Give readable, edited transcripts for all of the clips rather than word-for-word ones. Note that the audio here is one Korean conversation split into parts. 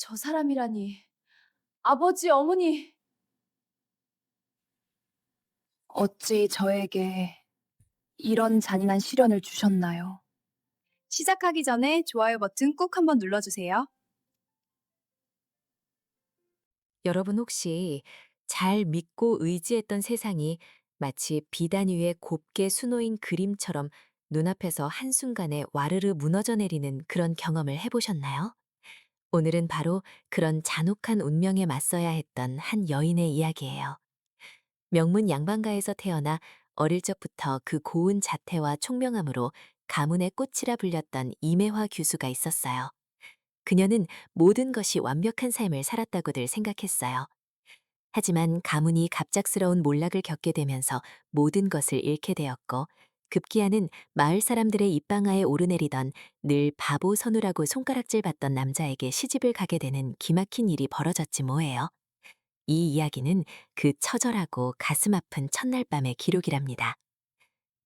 저 사람이라니. 아버지, 어머니. 어찌 저에게 이런 잔인한 시련을 주셨나요? 시작하기 전에 좋아요 버튼 꼭 한번 눌러주세요. 여러분 혹시 잘 믿고 의지했던 세상이 마치 비단 위에 곱게 수놓인 그림처럼 눈앞에서 한순간에 와르르 무너져 내리는 그런 경험을 해보셨나요? 오늘은 바로 그런 잔혹한 운명에 맞서야 했던 한 여인의 이야기예요. 명문 양반가에서 태어나 어릴 적부터 그 고운 자태와 총명함으로 가문의 꽃이라 불렸던 이매화 교수가 있었어요. 그녀는 모든 것이 완벽한 삶을 살았다고들 생각했어요. 하지만 가문이 갑작스러운 몰락을 겪게 되면서 모든 것을 잃게 되었고, 급기야는 마을 사람들의 입방아에 오르내리던 늘 바보 선우라고 손가락질 받던 남자에게 시집을 가게 되는 기막힌 일이 벌어졌지 뭐예요. 이 이야기는 그 처절하고 가슴 아픈 첫날 밤의 기록이랍니다.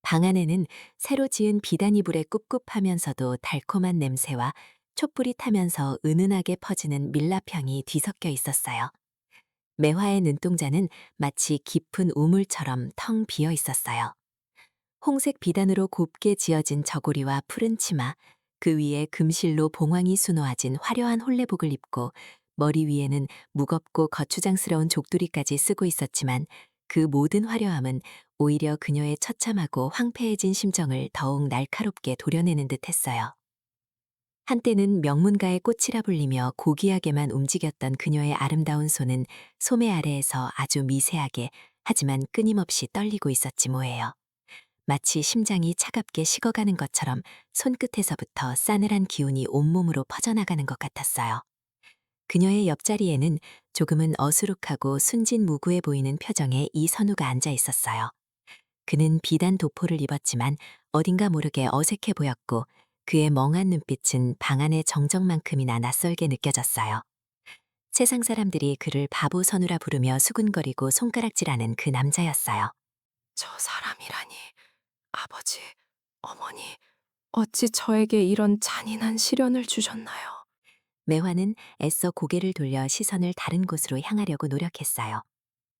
방 안에는 새로 지은 비단이불의 꿉꿉하면서도 달콤한 냄새와 촛불이 타면서 은은하게 퍼지는 밀랍향이 뒤섞여 있었어요. 매화의 눈동자는 마치 깊은 우물처럼 텅 비어 있었어요. 홍색 비단으로 곱게 지어진 저고리와 푸른 치마, 그 위에 금실로 봉황이 수놓아진 화려한 홀레복을 입고 머리 위에는 무겁고 거추장스러운 족두리까지 쓰고 있었지만 그 모든 화려함은 오히려 그녀의 처참하고 황폐해진 심정을 더욱 날카롭게 도려내는 듯 했어요. 한때는 명문가의 꽃이라 불리며 고귀하게만 움직였던 그녀의 아름다운 손은 소매 아래에서 아주 미세하게 하지만 끊임없이 떨리고 있었지 뭐예요. 마치 심장이 차갑게 식어가는 것처럼 손끝에서부터 싸늘한 기운이 온몸으로 퍼져나가는 것 같았어요. 그녀의 옆자리에는 조금은 어수룩하고 순진무구해 보이는 표정의 이선우가 앉아 있었어요. 그는 비단 도포를 입었지만 어딘가 모르게 어색해 보였고 그의 멍한 눈빛은 방 안의 정적만큼이나 낯설게 느껴졌어요. 세상 사람들이 그를 바보 선우라 부르며 수군거리고 손가락질하는 그 남자였어요. 저 사람이라니. 아버지, 어머니. 어찌 저에게 이런 잔인한 시련을 주셨나요? 매화는 애써 고개를 돌려 시선을 다른 곳으로 향하려고 노력했어요.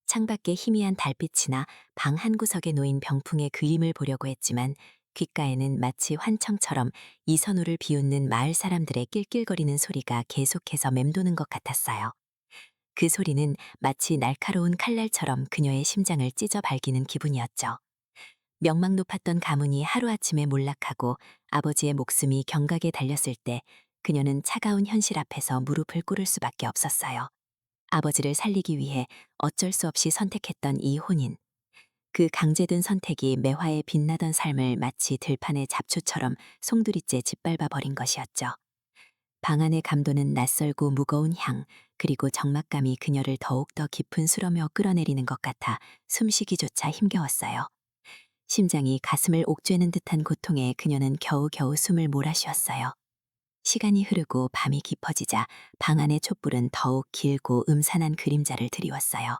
창밖에 희미한 달빛이나 방 한 구석에 놓인 병풍의 그림을 보려고 했지만 귓가에는 마치 환청처럼 이선우를 비웃는 마을 사람들의 낄낄거리는 소리가 계속해서 맴도는 것 같았어요. 그 소리는 마치 날카로운 칼날처럼 그녀의 심장을 찢어 발기는 기분이었죠. 명망 높았던 가문이 하루아침에 몰락하고 아버지의 목숨이 경각에 달렸을 때 그녀는 차가운 현실 앞에서 무릎을 꿇을 수밖에 없었어요. 아버지를 살리기 위해 어쩔 수 없이 선택했던 이 혼인. 그 강제된 선택이 매화의 빛나던 삶을 마치 들판의 잡초처럼 송두리째 짓밟아 버린 것이었죠. 방 안의 감도는 낯설고 무거운 향, 그리고 적막감이 그녀를 더욱더 깊은 수렁에 끌어내리는 것 같아 숨쉬기조차 힘겨웠어요. 심장이 가슴을 옥죄는 듯한 고통에 그녀는 겨우겨우 숨을 몰아쉬었어요. 시간이 흐르고 밤이 깊어지자 방 안의 촛불은 더욱 길고 음산한 그림자를 드리웠어요.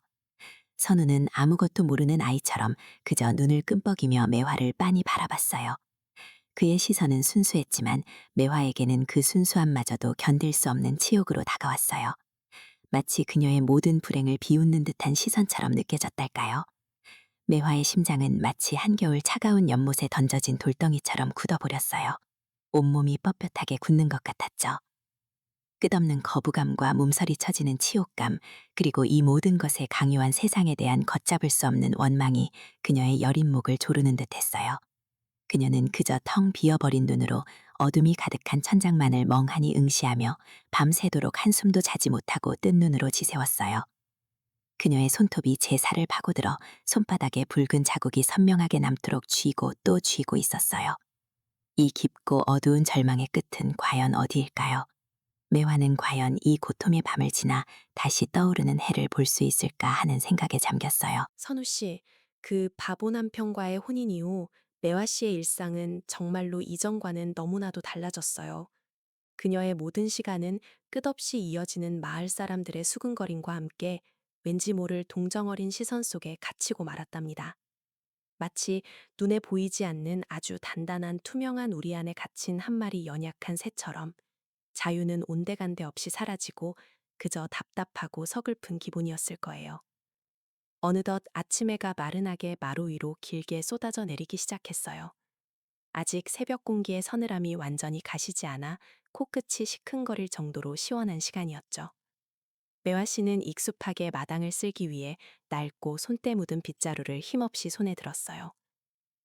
선우는 아무것도 모르는 아이처럼 그저 눈을 끔뻑이며 매화를 빤히 바라봤어요. 그의 시선은 순수했지만 매화에게는 그 순수함마저도 견딜 수 없는 치욕으로 다가왔어요. 마치 그녀의 모든 불행을 비웃는 듯한 시선처럼 느껴졌달까요? 매화의 심장은 마치 한겨울 차가운 연못에 던져진 돌덩이처럼 굳어버렸어요. 온몸이 뻣뻣하게 굳는 것 같았죠. 끝없는 거부감과 몸서리 쳐지는 치욕감, 그리고 이 모든 것에 강요한 세상에 대한 걷잡을 수 없는 원망이 그녀의 여린 목을 조르는 듯 했어요. 그녀는 그저 텅 비어버린 눈으로 어둠이 가득한 천장만을 멍하니 응시하며 밤새도록 한숨도 자지 못하고 뜬 눈으로 지새웠어요. 그녀의 손톱이 제 살을 파고들어 손바닥에 붉은 자국이 선명하게 남도록 쥐고 또 쥐고 있었어요. 이 깊고 어두운 절망의 끝은 과연 어디일까요? 매화는 과연 이 고통의 밤을 지나 다시 떠오르는 해를 볼 수 있을까 하는 생각에 잠겼어요. 선우 씨, 그 바보 남편과의 혼인 이후 매화 씨의 일상은 정말로 이전과는 너무나도 달라졌어요. 그녀의 모든 시간은 끝없이 이어지는 마을 사람들의 수근거림과 함께 왠지 모를 동정어린 시선 속에 갇히고 말았답니다. 마치 눈에 보이지 않는 아주 단단한 투명한 우리 안에 갇힌 한 마리 연약한 새처럼 자유는 온데간데 없이 사라지고 그저 답답하고 서글픈 기분이었을 거예요. 어느덧 아침 해가 마른하게 마루 위로 길게 쏟아져 내리기 시작했어요. 아직 새벽 공기의 서늘함이 완전히 가시지 않아 코끝이 시큰거릴 정도로 시원한 시간이었죠. 매화 씨는 익숙하게 마당을 쓸기 위해 낡고 손때 묻은 빗자루를 힘없이 손에 들었어요.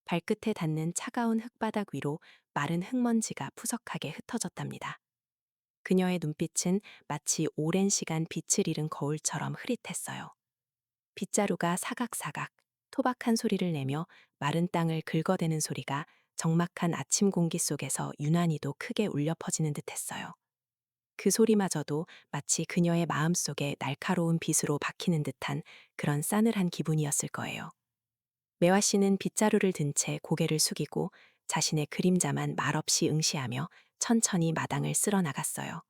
발끝에 닿는 차가운 흙바닥 위로 마른 흙먼지가 푸석하게 흩어졌답니다. 그녀의 눈빛은 마치 오랜 시간 빛을 잃은 거울처럼 흐릿했어요. 빗자루가 사각사각 토박한 소리를 내며 마른 땅을 긁어대는 소리가 적막한 아침 공기 속에서 유난히도 크게 울려 퍼지는 듯했어요. 그 소리마저도 마치 그녀의 마음속에 날카로운 빗으로 박히는 듯한 그런 싸늘한 기분이었을 거예요. 매화 씨는 빗자루를 든 채 고개를 숙이고 자신의 그림자만 말없이 응시하며 천천히 마당을 쓸어 나갔어요.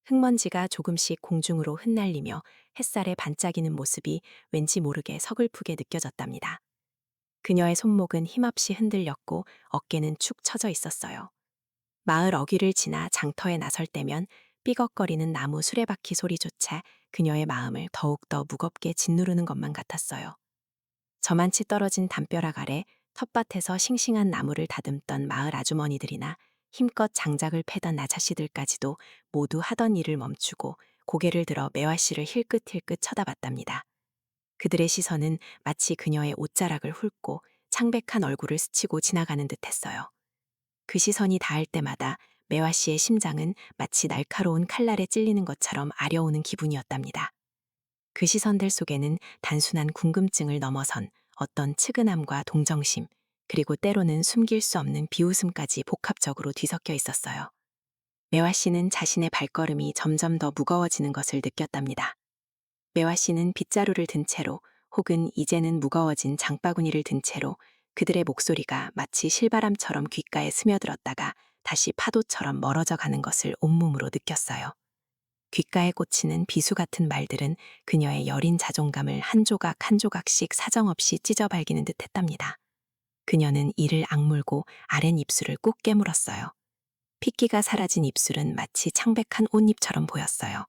흙먼지가 조금씩 공중으로 흩날리며 햇살에 반짝이는 모습이 왠지 모르게 서글프게 느껴졌답니다. 그녀의 손목은 힘없이 흔들렸고 어깨는 축 처져 있었어요. 마을 어귀를 지나 장터에 나설 때면 삐걱거리는 나무 수레바퀴 소리조차 그녀의 마음을 더욱더 무겁게 짓누르는 것만 같았어요. 저만치 떨어진 담벼락 아래 텃밭에서 싱싱한 나무를 다듬던 마을 아주머니들이나 힘껏 장작을 패던 아저씨들까지도 모두 하던 일을 멈추고 고개를 들어 매화 씨를 힐끗힐끗 쳐다봤답니다. 그들의 시선은 마치 그녀의 옷자락을 훑고 창백한 얼굴을 스치고 지나가는 듯했어요. 그 시선이 닿을 때마다 매화 씨의 심장은 마치 날카로운 칼날에 찔리는 것처럼 아려오는 기분이었답니다. 그 시선들 속에는 단순한 궁금증을 넘어선 어떤 측은함과 동정심, 그리고 때로는 숨길 수 없는 비웃음까지 복합적으로 뒤섞여 있었어요. 매화 씨는 자신의 발걸음이 점점 더 무거워지는 것을 느꼈답니다. 매화 씨는 빗자루를 든 채로 혹은 이제는 무거워진 장바구니를 든 채로 그들의 목소리가 마치 실바람처럼 귓가에 스며들었다가 다시 파도처럼 멀어져 가는 것을 온몸으로 느꼈어요. 귓가에 꽂히는 비수 같은 말들은 그녀의 여린 자존감을 한 조각 한 조각씩 사정없이 찢어발기는 듯 했답니다. 그녀는 이를 악물고 아랫 입술을 꾹 깨물었어요. 핏기가 사라진 입술은 마치 창백한 옷잎처럼 보였어요.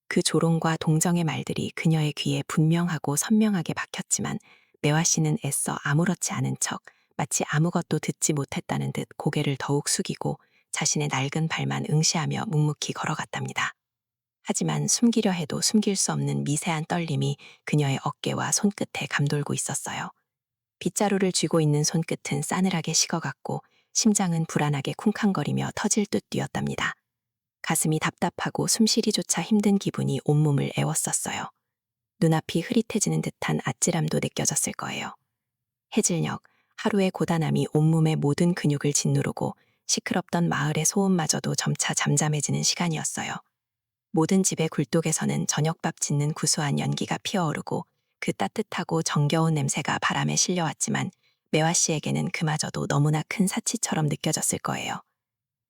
그 조롱과 동정의 말들이 그녀의 귀에 분명하고 선명하게 박혔지만 매화 씨는 애써 아무렇지 않은 척 마치 아무것도 듣지 못했다는 듯 고개를 더욱 숙이고 자신의 낡은 발만 응시하며 묵묵히 걸어갔답니다. 하지만 숨기려 해도 숨길 수 없는 미세한 떨림이 그녀의 어깨와 손끝에 감돌고 있었어요. 빗자루를 쥐고 있는 손끝은 싸늘하게 식어갔고 심장은 불안하게 쿵쾅거리며 터질 듯 뛰었답니다. 가슴이 답답하고 숨쉬기조차 힘든 기분이 온몸을 애웠었어요. 눈앞이 흐릿해지는 듯한 아찔함도 느껴졌을 거예요. 해질녘, 하루의 고단함이 온몸의 모든 근육을 짓누르고 시끄럽던 마을의 소음마저도 점차 잠잠해지는 시간이었어요. 모든 집의 굴뚝에서는 저녁밥 짓는 구수한 연기가 피어오르고 그 따뜻하고 정겨운 냄새가 바람에 실려왔지만 매화 씨에게는 그마저도 너무나 큰 사치처럼 느껴졌을 거예요.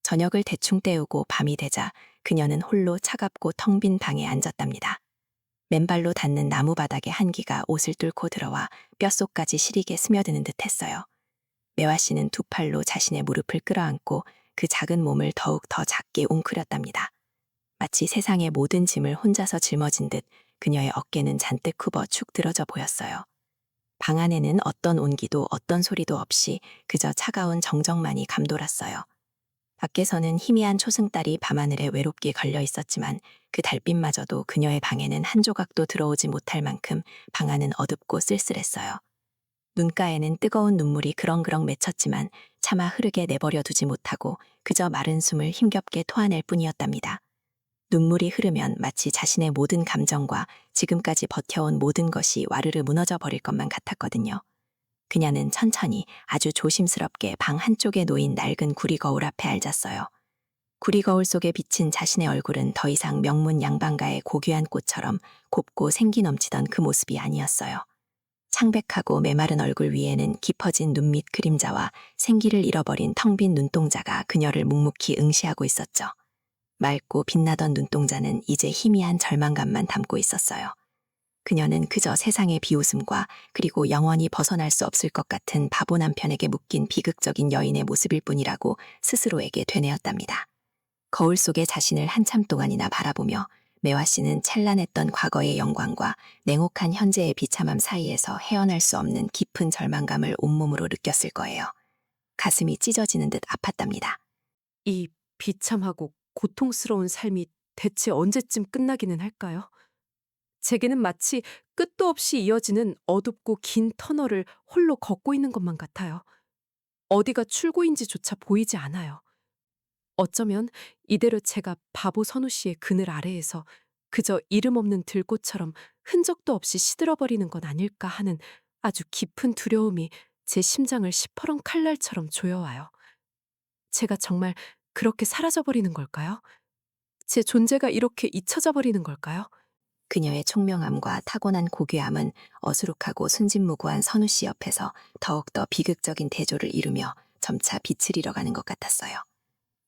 저녁을 대충 때우고 밤이 되자 그녀는 홀로 차갑고 텅 빈 방에 앉았답니다. 맨발로 닿는 나무 바닥의 한기가 옷을 뚫고 들어와 뼛속까지 시리게 스며드는 듯 했어요. 매화 씨는 두 팔로 자신의 무릎을 끌어안고 그 작은 몸을 더욱 더 작게 웅크렸답니다. 마치 세상의 모든 짐을 혼자서 짊어진 듯 그녀의 어깨는 잔뜩 굽어 축 들어져 보였어요. 방 안에는 어떤 온기도 어떤 소리도 없이 그저 차가운 정적만이 감돌았어요. 밖에서는 희미한 초승달이 밤하늘에 외롭게 걸려 있었지만 그 달빛마저도 그녀의 방에는 한 조각도 들어오지 못할 만큼 방 안은 어둡고 쓸쓸했어요. 눈가에는 뜨거운 눈물이 그렁그렁 맺혔지만 차마 흐르게 내버려 두지 못하고 그저 마른 숨을 힘겹게 토하낼 뿐이었답니다. 눈물이 흐르면 마치 자신의 모든 감정과 지금까지 버텨온 모든 것이 와르르 무너져 버릴 것만 같았거든요. 그녀는 천천히 아주 조심스럽게 방 한쪽에 놓인 낡은 구리거울 앞에 앉았어요. 구리거울 속에 비친 자신의 얼굴은 더 이상 명문 양반가의 고귀한 꽃처럼 곱고 생기 넘치던 그 모습이 아니었어요. 창백하고 메마른 얼굴 위에는 깊어진 눈밑 그림자와 생기를 잃어버린 텅 빈 눈동자가 그녀를 묵묵히 응시하고 있었죠. 맑고 빛나던 눈동자는 이제 희미한 절망감만 담고 있었어요. 그녀는 그저 세상의 비웃음과 그리고 영원히 벗어날 수 없을 것 같은 바보 남편에게 묶인 비극적인 여인의 모습일 뿐이라고 스스로에게 되뇌었답니다. 거울 속의 자신을 한참 동안이나 바라보며 매화 씨는 찬란했던 과거의 영광과 냉혹한 현재의 비참함 사이에서 헤어날 수 없는 깊은 절망감을 온몸으로 느꼈을 거예요. 가슴이 찢어지는 듯 아팠답니다. 이 비참하고 고통스러운 삶이 대체 언제쯤 끝나기는 할까요? 제게는 마치 끝도 없이 이어지는 어둡고 긴 터널을 홀로 걷고 있는 것만 같아요. 어디가 출구인지조차 보이지 않아요. 어쩌면 이대로 제가 바보 선우 씨의 그늘 아래에서 그저 이름 없는 들꽃처럼 흔적도 없이 시들어버리는 건 아닐까 하는 아주 깊은 두려움이 제 심장을 시퍼런 칼날처럼 조여와요. 제가 정말 그렇게 사라져버리는 걸까요? 제 존재가 이렇게 잊혀져 버리는 걸까요? 그녀의 총명함과 타고난 고귀함은 어수룩하고 순진무구한 선우 씨 옆에서 더욱더 비극적인 대조를 이루며 점차 빛을 잃어가는 것 같았어요.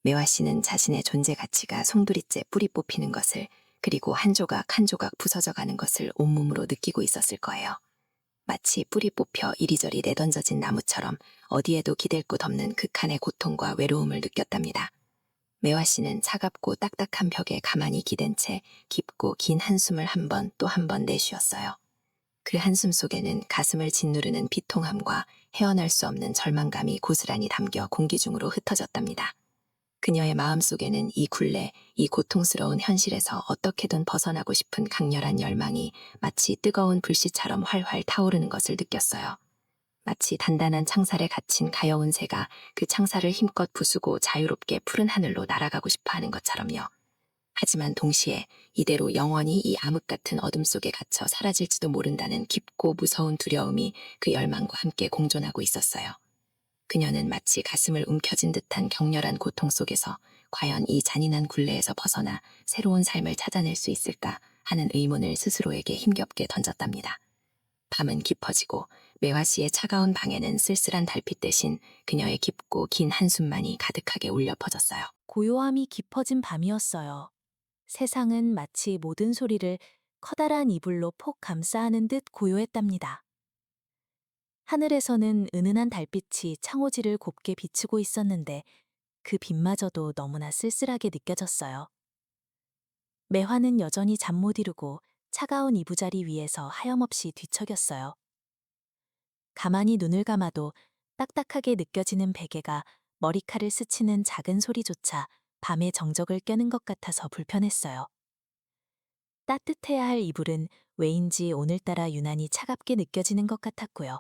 매화 씨는 자신의 존재 가치가 송두리째 뿌리 뽑히는 것을, 그리고 한 조각 한 조각 부서져 가는 것을 온몸으로 느끼고 있었을 거예요. 마치 뿌리 뽑혀 이리저리 내던져진 나무처럼 어디에도 기댈 곳 없는 극한의 고통과 외로움을 느꼈답니다. 매화 씨는 차갑고 딱딱한 벽에 가만히 기댄 채 깊고 긴 한숨을 한 번 또 한 번 내쉬었어요. 그 한숨 속에는 가슴을 짓누르는 비통함과 헤어날 수 없는 절망감이 고스란히 담겨 공기 중으로 흩어졌답니다. 그녀의 마음속에는 이 굴레, 이 고통스러운 현실에서 어떻게든 벗어나고 싶은 강렬한 열망이 마치 뜨거운 불씨처럼 활활 타오르는 것을 느꼈어요. 마치 단단한 창살에 갇힌 가여운 새가 그 창살을 힘껏 부수고 자유롭게 푸른 하늘로 날아가고 싶어 하는 것처럼요. 하지만 동시에 이대로 영원히 이 암흑 같은 어둠 속에 갇혀 사라질지도 모른다는 깊고 무서운 두려움이 그 열망과 함께 공존하고 있었어요. 그녀는 마치 가슴을 움켜쥔 듯한 격렬한 고통 속에서 과연 이 잔인한 굴레에서 벗어나 새로운 삶을 찾아낼 수 있을까 하는 의문을 스스로에게 힘겹게 던졌답니다. 밤은 깊어지고 매화 씨의 차가운 방에는 쓸쓸한 달빛 대신 그녀의 깊고 긴 한숨만이 가득하게 울려 퍼졌어요. 고요함이 깊어진 밤이었어요. 세상은 마치 모든 소리를 커다란 이불로 폭 감싸 안은 듯 고요했답니다. 하늘에서는 은은한 달빛이 창호지를 곱게 비추고 있었는데 그 빛마저도 너무나 쓸쓸하게 느껴졌어요. 매화는 여전히 잠 못 이루고 차가운 이부자리 위에서 하염없이 뒤척였어요. 가만히 눈을 감아도 딱딱하게 느껴지는 베개가 머리칼을 스치는 작은 소리조차 밤의 정적을 깨는 것 같아서 불편했어요. 따뜻해야 할 이불은 왜인지 오늘따라 유난히 차갑게 느껴지는 것 같았고요.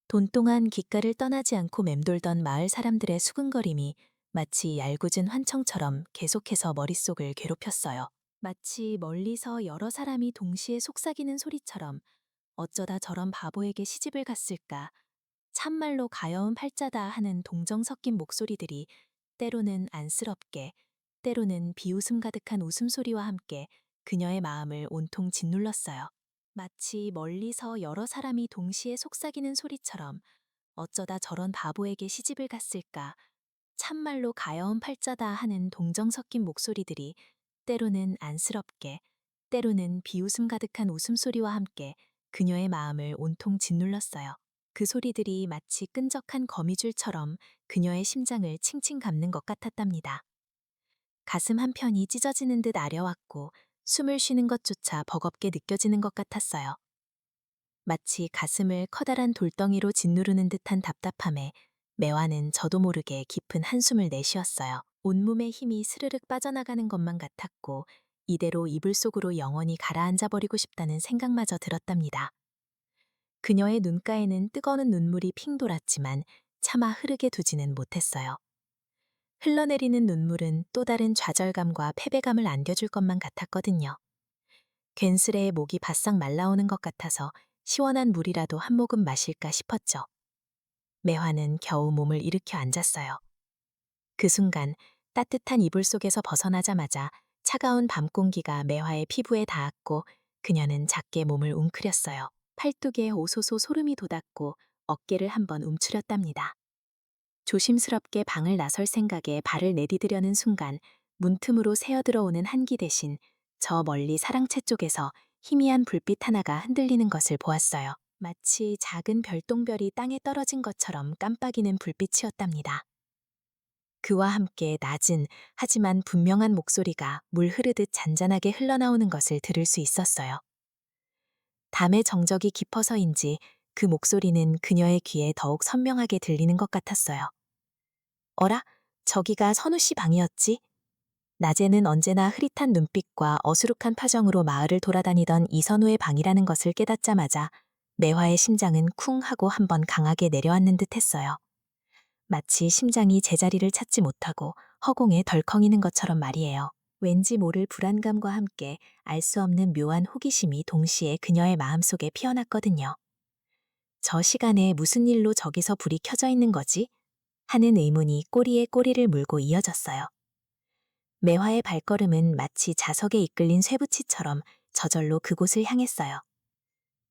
돈 동안 귓가를 떠나지 않고 맴돌던 마을 사람들의 수근거림이 마치 얄궂은 환청처럼 계속해서 머릿속을 괴롭혔어요. 마치 멀리서 여러 사람이 동시에 속삭이는 소리처럼 어쩌다 저런 바보에게 시집을 갔을까, 참말로 가여운 팔자다 하는 동정 섞인 목소리들이 때로는 안쓰럽게, 때로는 비웃음 가득한 웃음소리와 함께 그녀의 마음을 온통 짓눌렀어요. 마치 멀리서 여러 사람이 동시에 속삭이는 소리처럼 어쩌다 저런 바보에게 시집을 갔을까, 참말로 가여운 팔자다 하는 동정 섞인 목소리들이 때로는 안쓰럽게, 때로는 비웃음 가득한 웃음소리와 함께 그녀의 마음을 온통 짓눌렀어요. 그 소리들이 마치 끈적한 거미줄처럼 그녀의 심장을 칭칭 감는 것 같았답니다. 가슴 한편이 찢어지는 듯 아려왔고 숨을 쉬는 것조차 버겁게 느껴지는 것 같았어요. 마치 가슴을 커다란 돌덩이로 짓누르는 듯한 답답함에 매화는 저도 모르게 깊은 한숨을 내쉬었어요. 온몸의 힘이 스르륵 빠져나가는 것만 같았고 이대로 이불 속으로 영원히 가라앉아 버리고 싶다는 생각마저 들었답니다. 그녀의 눈가에는 뜨거운 눈물이 핑 돌았지만 차마 흐르게 두지는 못했어요. 흘러내리는 눈물은 또 다른 좌절감과 패배감을 안겨줄 것만 같았거든요. 괜스레 목이 바싹 말라오는 것 같아서 시원한 물이라도 한 모금 마실까 싶었죠. 매화는 겨우 몸을 일으켜 앉았어요. 그 순간 따뜻한 이불 속에서 벗어나자마자 차가운 밤 공기가 매화의 피부에 닿았고 그녀는 작게 몸을 웅크렸어요. 팔뚝에 오소소 소름이 돋았고 어깨를 한번 움츠렸답니다. 조심스럽게 방을 나설 생각에 발을 내디디려는 순간 문틈으로 새어들어오는 한기 대신 저 멀리 사랑채 쪽에서 희미한 불빛 하나가 흔들리는 것을 보았어요. 마치 작은 별똥별이 땅에 떨어진 것처럼 깜빡이는 불빛이었답니다. 그와 함께 낮은 하지만 분명한 목소리가 물 흐르듯 잔잔하게 흘러나오는 것을 들을 수 있었어요. 담의 정적이 깊어서인지 그 목소리는 그녀의 귀에 더욱 선명하게 들리는 것 같았어요. 어라? 저기가 선우 씨 방이었지? 낮에는 언제나 흐릿한 눈빛과 어수룩한 표정으로 마을을 돌아다니던 이선우의 방이라는 것을 깨닫자마자 매화의 심장은 쿵 하고 한번 강하게 내려앉는 듯 했어요. 마치 심장이 제자리를 찾지 못하고 허공에 덜컹이는 것처럼 말이에요. 왠지 모를 불안감과 함께 알 수 없는 묘한 호기심이 동시에 그녀의 마음속에 피어났거든요. 저 시간에 무슨 일로 저기서 불이 켜져 있는 거지? 하는 의문이 꼬리에 꼬리를 물고 이어졌어요. 매화의 발걸음은 마치 자석에 이끌린 쇠붙이처럼 저절로 그곳을 향했어요.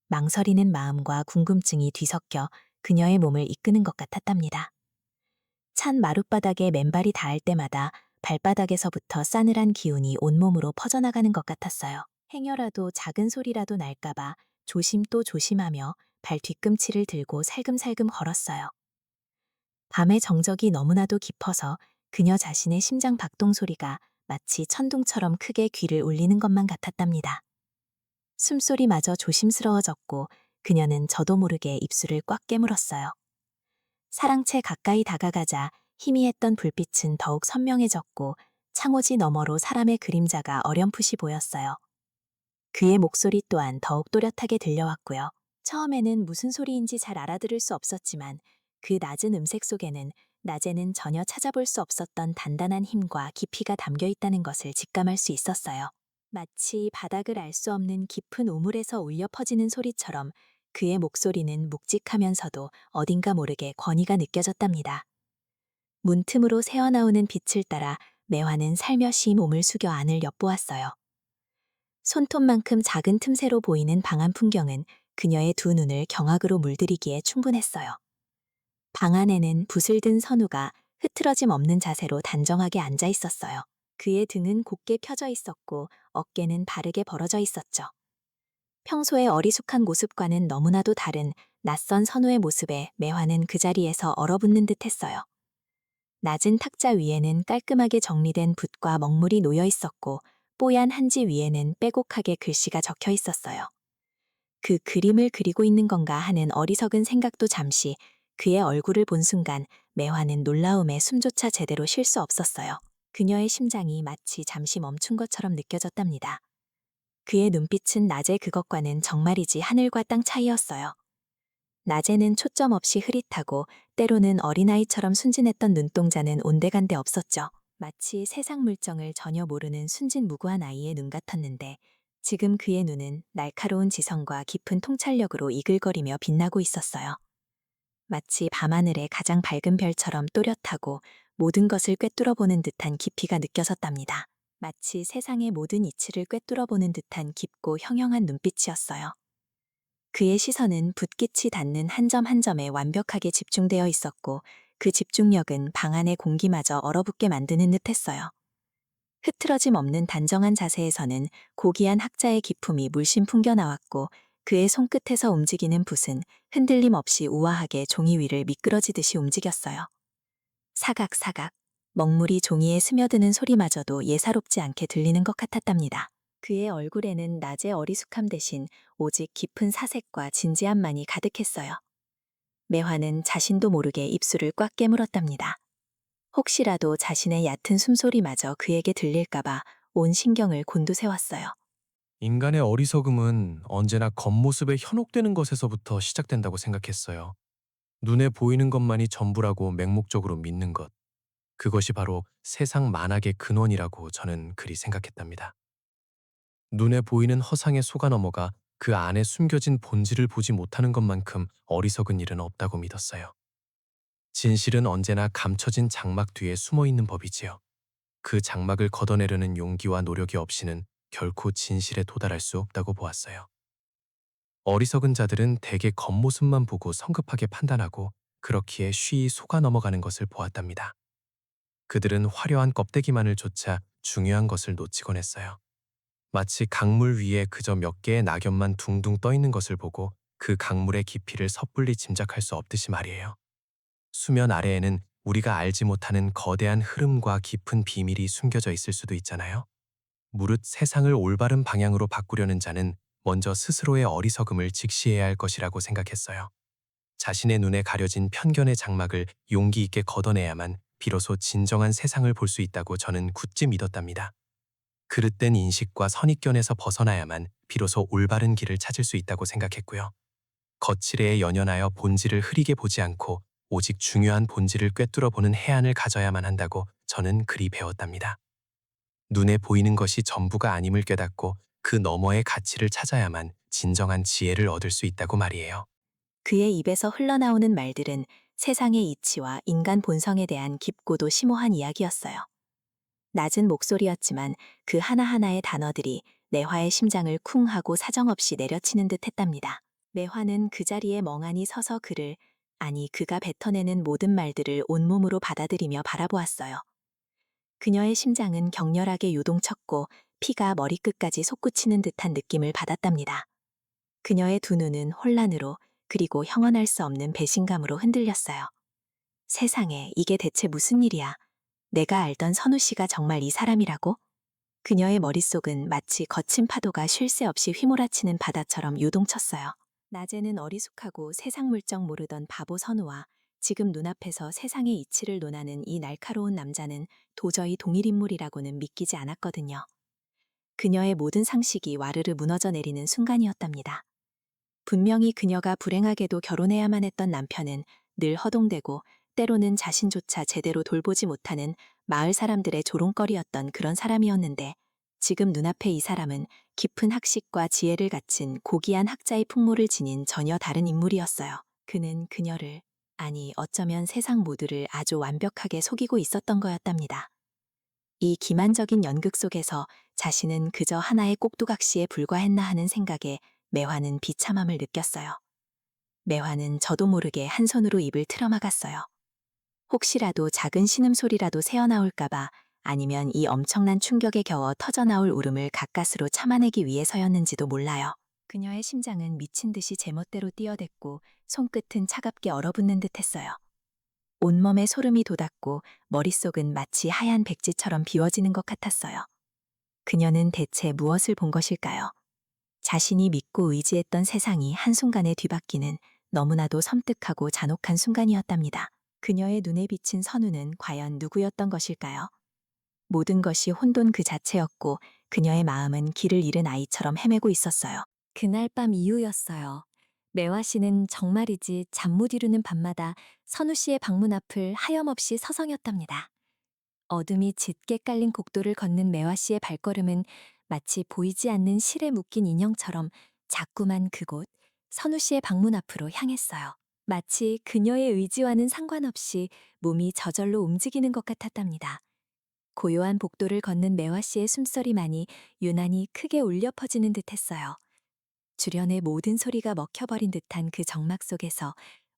망설이는 마음과 궁금증이 뒤섞여 그녀의 몸을 이끄는 것 같았답니다. 찬 마룻바닥에 맨발이 닿을 때마다 발바닥에서부터 싸늘한 기운이 온몸으로 퍼져나가는 것 같았어요. 행여라도 작은 소리라도 날까봐 조심 또 조심하며 발 뒤꿈치를 들고 살금살금 걸었어요. 밤의 정적이 너무나도 깊어서 그녀 자신의 심장 박동 소리가 마치 천둥처럼 크게 귀를 울리는 것만 같았답니다. 숨소리마저 조심스러워졌고 그녀는 저도 모르게 입술을 꽉 깨물었어요. 사랑채 가까이 다가가자 희미했던 불빛은 더욱 선명해졌고 창호지 너머로 사람의 그림자가 어렴풋이 보였어요. 그의 목소리 또한 더욱 또렷하게 들려왔고요. 처음에는 무슨 소리인지 잘 알아들을 수 없었지만 그 낮은 음색 속에는 낮에는 전혀 찾아볼 수 없었던 단단한 힘과 깊이가 담겨 있다는 것을 직감할 수 있었어요. 마치 바닥을 알 수 없는 깊은 우물에서 울려 퍼지는 소리처럼 그의 목소리는 묵직하면서도 어딘가 모르게 권위가 느껴졌답니다. 문틈으로 새어나오는 빛을 따라 매화는 살며시 몸을 숙여 안을 엿보았어요. 손톱만큼 작은 틈새로 보이는 방안 풍경은 그녀의 두 눈을 경악으로 물들이기에 충분했어요. 방 안에는 붓을 든 선우가 흐트러짐 없는 자세로 단정하게 앉아 있었어요. 그의 등은 곧게 펴져 있었고 어깨는 바르게 벌어져 있었죠. 평소의 어리숙한 모습과는 너무나도 다른 낯선 선우의 모습에 매화는 그 자리에서 얼어붙는 듯 했어요. 낮은 탁자 위에는 깔끔하게 정리된 붓과 먹물이 놓여 있었고 뽀얀 한지 위에는 빼곡하게 글씨가 적혀 있었어요. 그 그림을 그리고 있는 건가 하는 어리석은 생각도 잠시 그의 얼굴을 본 순간 매화는 놀라움에 숨조차 제대로 쉴 수 없었어요. 그녀의 심장이 마치 잠시 멈춘 것처럼 느껴졌답니다. 그의 눈빛은 낮의 그것과는 정말이지 하늘과 땅 차이였어요. 낮에는 초점 없이 흐릿하고 때로는 어린아이처럼 순진했던 눈동자는 온데간데 없었죠. 마치 세상 물정을 전혀 모르는 순진무구한 아이의 눈 같았는데 지금 그의 눈은 날카로운 지성과 깊은 통찰력으로 이글거리며 빛나고 있었어요. 마치 밤하늘의 가장 밝은 별처럼 또렷하고 모든 것을 꿰뚫어보는 듯한 깊이가 느껴졌답니다. 마치 세상의 모든 이치를 꿰뚫어보는 듯한 깊고 형형한 눈빛이었어요. 그의 시선은 붓깃이 닿는 한 점 한 점에 완벽하게 집중되어 있었고 그 집중력은 방 안의 공기마저 얼어붙게 만드는 듯했어요. 흐트러짐 없는 단정한 자세에서는 고귀한 학자의 기품이 물씬 풍겨나왔고 그의 손끝에서 움직이는 붓은 흔들림 없이 우아하게 종이 위를 미끄러지듯이 움직였어요. 사각사각, 먹물이 종이에 스며드는 소리마저도 예사롭지 않게 들리는 것 같았답니다. 그의 얼굴에는 낮의 어리숙함 대신 오직 깊은 사색과 진지함만이 가득했어요. 매화는 자신도 모르게 입술을 꽉 깨물었답니다. 혹시라도 자신의 얕은 숨소리마저 그에게 들릴까봐 온 신경을 곤두세웠어요. 인간의 어리석음은 언제나 겉모습에 현혹되는 것에서부터 시작된다고 생각했어요. 눈에 보이는 것만이 전부라고 맹목적으로 믿는 것. 그것이 바로 세상 만악의 근원이라고 저는 그리 생각했답니다. 눈에 보이는 허상에 속아 넘어가 그 안에 숨겨진 본질을 보지 못하는 것만큼 어리석은 일은 없다고 믿었어요. 진실은 언제나 감춰진 장막 뒤에 숨어 있는 법이지요. 그 장막을 걷어내려는 용기와 노력이 없이는 결코 진실에 도달할 수 없다고 보았어요. 어리석은 자들은 대개 겉모습만 보고 성급하게 판단하고 그렇기에 쉬이 속아 넘어가는 것을 보았답니다. 그들은 화려한 껍데기만을 좇아 중요한 것을 놓치곤 했어요. 마치 강물 위에 그저 몇 개의 낙엽만 둥둥 떠 있는 것을 보고 그 강물의 깊이를 섣불리 짐작할 수 없듯이 말이에요. 수면 아래에는 우리가 알지 못하는 거대한 흐름과 깊은 비밀이 숨겨져 있을 수도 있잖아요. 무릇 세상을 올바른 방향으로 바꾸려는 자는 먼저 스스로의 어리석음을 직시해야 할 것이라고 생각했어요. 자신의 눈에 가려진 편견의 장막을 용기 있게 걷어내야만 비로소 진정한 세상을 볼 수 있다고 저는 굳게 믿었답니다. 그릇된 인식과 선입견에서 벗어나야만 비로소 올바른 길을 찾을 수 있다고 생각했고요. 거칠애에 연연하여 본질을 흐리게 보지 않고 오직 중요한 본질을 꿰뚫어 보는 해안을 가져야만 한다고 저는 그리 배웠답니다. 눈에 보이는 것이 전부가 아님을 깨닫고 그 너머의 가치를 찾아야만 진정한 지혜를 얻을 수 있다고 말이에요. 그의 입에서 흘러나오는 말들은 세상의 이치와 인간 본성에 대한 깊고도 심오한 이야기였어요. 낮은 목소리였지만 그 하나하나의 단어들이 매화의 심장을 쿵 하고 사정없이 내려치는 듯 했답니다. 매화는 그 자리에 멍하니 서서 그가 뱉어내는 모든 말들을 온몸으로 받아들이며 바라보았어요. 그녀의 심장은 격렬하게 요동쳤고 피가 머리끝까지 솟구치는 듯한 느낌을 받았답니다. 그녀의 두 눈은 혼란으로 그리고 형언할 수 없는 배신감으로 흔들렸어요. 세상에, 이게 대체 무슨 일이야? 내가 알던 선우 씨가 정말 이 사람이라고? 그녀의 머릿속은 마치 거친 파도가 쉴 새 없이 휘몰아치는 바다처럼 요동쳤어요. 낮에는 어리숙하고 세상 물정 모르던 바보 선우와 지금 눈앞에서 세상의 이치를 논하는 이 날카로운 남자는 도저히 동일 인물이라고는 믿기지 않았거든요. 그녀의 모든 상식이 와르르 무너져 내리는 순간이었답니다. 분명히 그녀가 불행하게도 결혼해야만 했던 남편은 늘 허동대고 때로는 자신조차 제대로 돌보지 못하는 마을 사람들의 조롱거리였던 그런 사람이었는데 지금 눈앞에 이 사람은 깊은 학식과 지혜를 갖춘 고귀한 학자의 풍모를 지닌 전혀 다른 인물이었어요. 그는 그녀를, 아니 어쩌면 세상 모두를 아주 완벽하게 속이고 있었던 거였답니다. 이 기만적인 연극 속에서 자신은 그저 하나의 꼭두각시에 불과했나 하는 생각에 매화는 비참함을 느꼈어요. 매화는 저도 모르게 한 손으로 입을 틀어막았어요. 혹시라도 작은 신음소리라도 새어나올까봐 아니면 이 엄청난 충격에 겨워 터져나올 울음을 가까스로 참아내기 위해서였는지도 몰라요. 그녀의 심장은 미친 듯이 제멋대로 뛰어댔고 손끝은 차갑게 얼어붙는 듯했어요. 온몸에 소름이 돋았고 머릿속은 마치 하얀 백지처럼 비워지는 것 같았어요. 그녀는 대체 무엇을 본 것일까요? 자신이 믿고 의지했던 세상이 한순간에 뒤바뀌는 너무나도 섬뜩하고 잔혹한 순간이었답니다. 그녀의 눈에 비친 선우는 과연 누구였던 것일까요? 모든 것이 혼돈 그 자체였고 그녀의 마음은 길을 잃은 아이처럼 헤매고 있었어요. 그날 밤 이후였어요. 매화 씨는 정말이지 잠 못 이루는 밤마다 선우 씨의 방문 앞을 하염없이 서성였답니다. 어둠이 짙게 깔린 곡도를 걷는 매화 씨의 발걸음은 마치 보이지 않는 실에 묶인 인형처럼 자꾸만 그곳 선우 씨의 방문 앞으로 향했어요. 마치 그녀의 의지와는 상관없이 몸이 저절로 움직이는 것 같았답니다. 고요한 복도를 걷는 매화 씨의 숨소리만이 유난히 크게 울려 퍼지는 듯했어요. 주변의 모든 소리가 먹혀버린 듯한 그 정막 속에서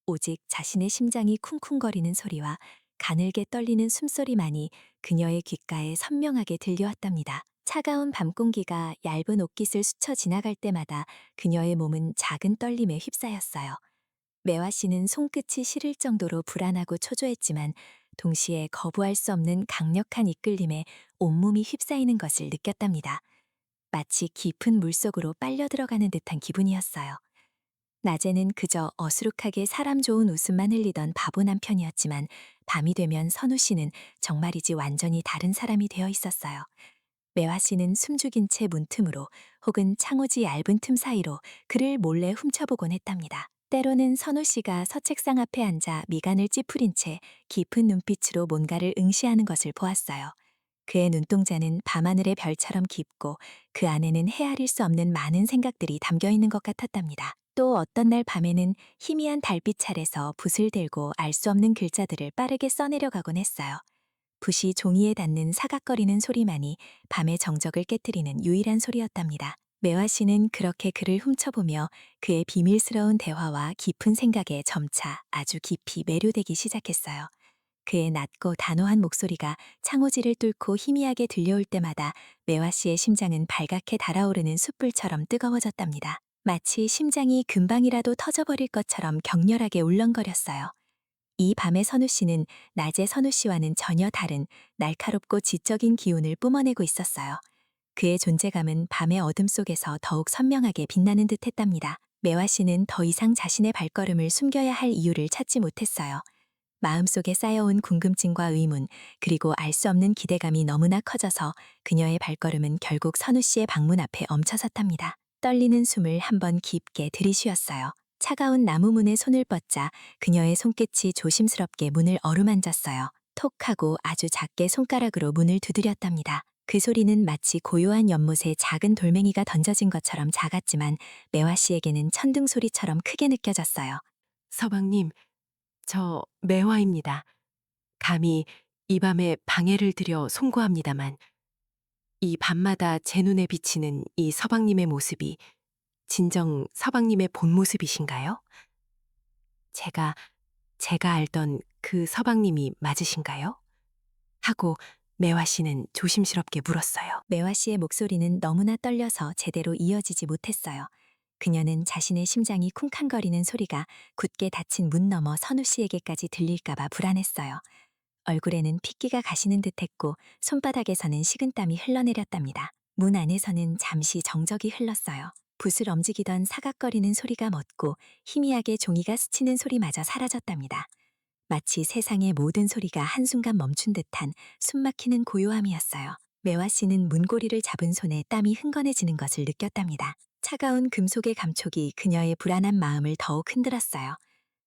오직 자신의 심장이 쿵쿵거리는 소리와 가늘게 떨리는 숨소리만이 그녀의 귓가에 선명하게 들려왔답니다. 차가운 밤 공기가 얇은 옷깃을 스쳐 지나갈 때마다 그녀의 몸은 작은 떨림에 휩싸였어요. 매화 씨는 손끝이 시릴 정도로 불안하고 초조했지만 동시에 거부할 수 없는 강력한 이끌림에 온몸이 휩싸이는 것을 느꼈답니다. 마치 깊은 물속으로 빨려 들어가는 듯한 기분이었어요. 낮에는 그저 어수룩하게 사람 좋은 웃음만 흘리던 바보 남편이었지만 밤이 되면 선우 씨는 정말이지 완전히 다른 사람이 되어 있었어요. 매화 씨는 숨죽인 채 문틈으로 혹은 창호지 얇은 틈 사이로 그를 몰래 훔쳐보곤 했답니다. 때로는 선우 씨가 서책상 앞에 앉아 미간을 찌푸린 채 깊은 눈빛으로 뭔가를 응시하는 것을 보았어요. 그의 눈동자는 밤하늘의 별처럼 깊고 그 안에는 헤아릴 수 없는 많은 생각들이 담겨 있는 것 같았답니다. 또 어떤 날 밤에는 희미한 달빛 아래서 붓을 들고 알 수 없는 글자들을 빠르게 써내려가곤 했어요. 붓이 종이에 닿는 사각거리는 소리만이 밤의 정적을 깨뜨리는 유일한 소리였답니다. 매화 씨는 그렇게 그를 훔쳐보며 그의 비밀스러운 대화와 깊은 생각에 점차 아주 깊이 매료되기 시작했어요. 그의 낮고 단호한 목소리가 창호지를 뚫고 희미하게 들려올 때마다 매화 씨의 심장은 발갛게 달아오르는 숯불처럼 뜨거워졌답니다. 마치 심장이 금방이라도 터져버릴 것처럼 격렬하게 울렁거렸어요. 이 밤의 선우 씨는 낮의 선우 씨와는 전혀 다른 날카롭고 지적인 기운을 뿜어내고 있었어요. 그의 존재감은 밤의 어둠 속에서 더욱 선명하게 빛나는 듯 했답니다. 매화 씨는 더 이상 자신의 발걸음을 숨겨야 할 이유를 찾지 못했어요. 마음속에 쌓여온 궁금증과 의문, 그리고 알 수 없는 기대감이 너무나 커져서 그녀의 발걸음은 결국 선우 씨의 방문 앞에 멈춰섰답니다. 떨리는 숨을 한번 깊게 들이쉬었어요. 차가운 나무 문에 손을 뻗자 그녀의 손끝이 조심스럽게 문을 어루만졌어요. 톡 하고 아주 작게 손가락으로 문을 두드렸답니다. 그 소리는 마치 고요한 연못에 작은 돌멩이가 던져진 것처럼 작았지만 매화 씨에게는 천둥 소리처럼 크게 느껴졌어요. 서방님, 저 매화입니다. 감히 이 밤에 방해를 드려 송구합니다만 이 밤마다 제 눈에 비치는 이 서방님의 모습이 진정 서방님의 본 모습이신가요? 제가 알던 그 서방님이 맞으신가요? 하고 매화 씨는 조심스럽게 물었어요. 매화 씨의 목소리는 너무나 떨려서 제대로 이어지지 못했어요. 그녀는 자신의 심장이 쿵쾅거리는 소리가 굳게 닫힌 문 너머 선우 씨에게까지 들릴까봐 불안했어요. 얼굴에는 핏기가 가시는 듯했고 손바닥에서는 식은땀이 흘러내렸답니다. 문 안에서는 잠시 정적이 흘렀어요. 붓을 움직이던 사각거리는 소리가 멎고 희미하게 종이가 스치는 소리마저 사라졌답니다. 마치 세상의 모든 소리가 한순간 멈춘 듯한 숨막히는 고요함이었어요. 매화 씨는 문고리를 잡은 손에 땀이 흥건해지는 것을 느꼈답니다. 차가운 금속의 감촉이 그녀의 불안한 마음을 더욱 흔들었어요.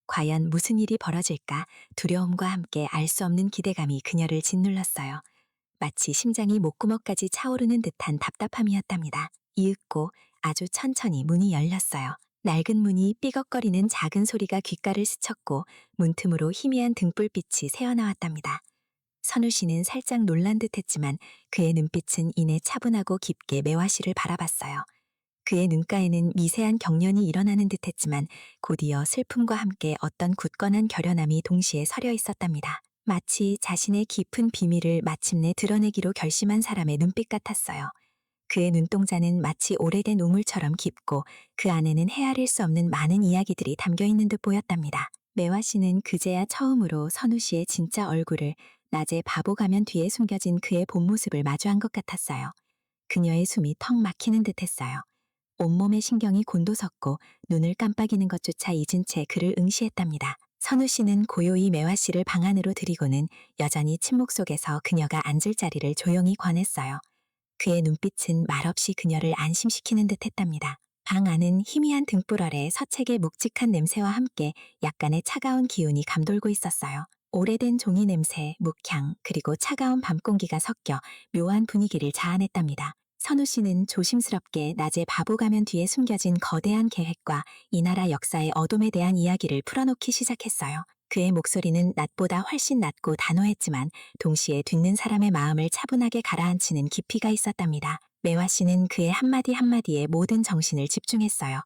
과연 무슨 일이 벌어질까 두려움과 함께 알 수 없는 기대감이 그녀를 짓눌렀어요. 마치 심장이 목구멍까지 차오르는 듯한 답답함이었답니다. 이윽고 아주 천천히 문이 열렸어요. 낡은 문이 삐걱거리는 작은 소리가 귓가를 스쳤고 문틈으로 희미한 등불빛이 새어나왔답니다. 선우 씨는 살짝 놀란 듯했지만 그의 눈빛은 이내 차분하고 깊게 매화 씨를 바라봤어요. 그의 눈가에는 미세한 경련이 일어나는 듯했지만 곧이어 슬픔과 함께 어떤 굳건한 결연함이 동시에 서려 있었답니다. 마치 자신의 깊은 비밀을 마침내 드러내기로 결심한 사람의 눈빛 같았어요. 그의 눈동자는 마치 오래된 우물처럼 깊고 그 안에는 헤아릴 수 없는 많은 이야기들이 담겨 있는 듯 보였답니다. 매화 씨는 그제야 처음으로 선우 씨의 진짜 얼굴을 낮에 바보 가면 뒤에 숨겨진 그의 본 모습을 마주한 것 같았어요. 그녀의 숨이 턱 막히는 듯했어요. 온몸의 신경이 곤도섰고 눈을 깜빡이는 것조차 잊은 채 그를 응시했답니다. 선우 씨는 고요히 매화 씨를 방 안으로 들이고는 여전히 침묵 속에서 그녀가 앉을 자리를 조용히 권했어요. 그의 눈빛은 말없이 그녀를 안심시키는 듯 했답니다. 방 안은 희미한 등불 아래 서책의 묵직한 냄새와 함께 약간의 차가운 기운이 감돌고 있었어요. 오래된 종이 냄새, 묵향, 그리고 차가운 밤 공기가 섞여 묘한 분위기를 자아냈답니다. 선우 씨는 조심스럽게 낮에 바보 가면 뒤에 숨겨진 거대한 계획과 이 나라 역사의 어둠에 대한 이야기를 풀어놓기 시작했어요. 그의 목소리는 낮보다 훨씬 낮고 단호했지만 동시에 듣는 사람의 마음을 차분하게 가라앉히는 깊이가 있었답니다. 매화 씨는 그의 한마디 한마디에 모든 정신을 집중했어요.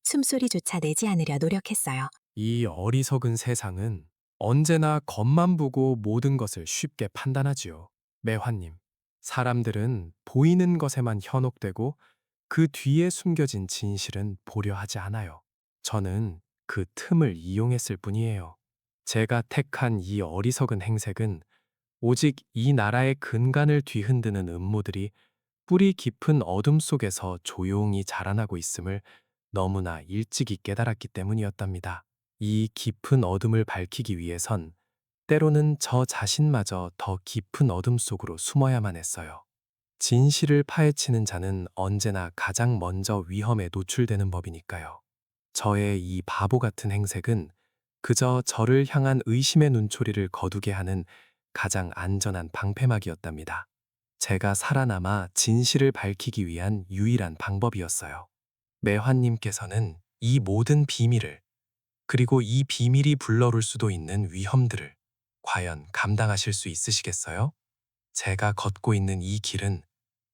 숨소리조차 내지 않으려 노력했어요. 이 어리석은 세상은 언제나 겉만 보고 모든 것을 쉽게 판단하지요. 매화님, 사람들은 보이는 것에만 현혹되고 그 뒤에 숨겨진 진실은 보려 하지 않아요. 저는 그 틈을 이용했을 뿐이에요. 제가 택한 이 어리석은 행색은 오직 이 나라의 근간을 뒤흔드는 음모들이 뿌리 깊은 어둠 속에서 조용히 자라나고 있음을 너무나 일찍이 깨달았기 때문이었답니다. 이 깊은 어둠을 밝히기 위해선 때로는 저 자신마저 더 깊은 어둠 속으로 숨어야만 했어요. 진실을 파헤치는 자는 언제나 가장 먼저 위험에 노출되는 법이니까요. 저의 이 바보 같은 행색은 그저 저를 향한 의심의 눈초리를 거두게 하는 가장 안전한 방패막이었답니다. 제가 살아남아 진실을 밝히기 위한 유일한 방법이었어요. 매화님께서는 이 모든 비밀을, 그리고 이 비밀이 불러올 수도 있는 위험들을 과연 감당하실 수 있으시겠어요? 제가 걷고 있는 이 길은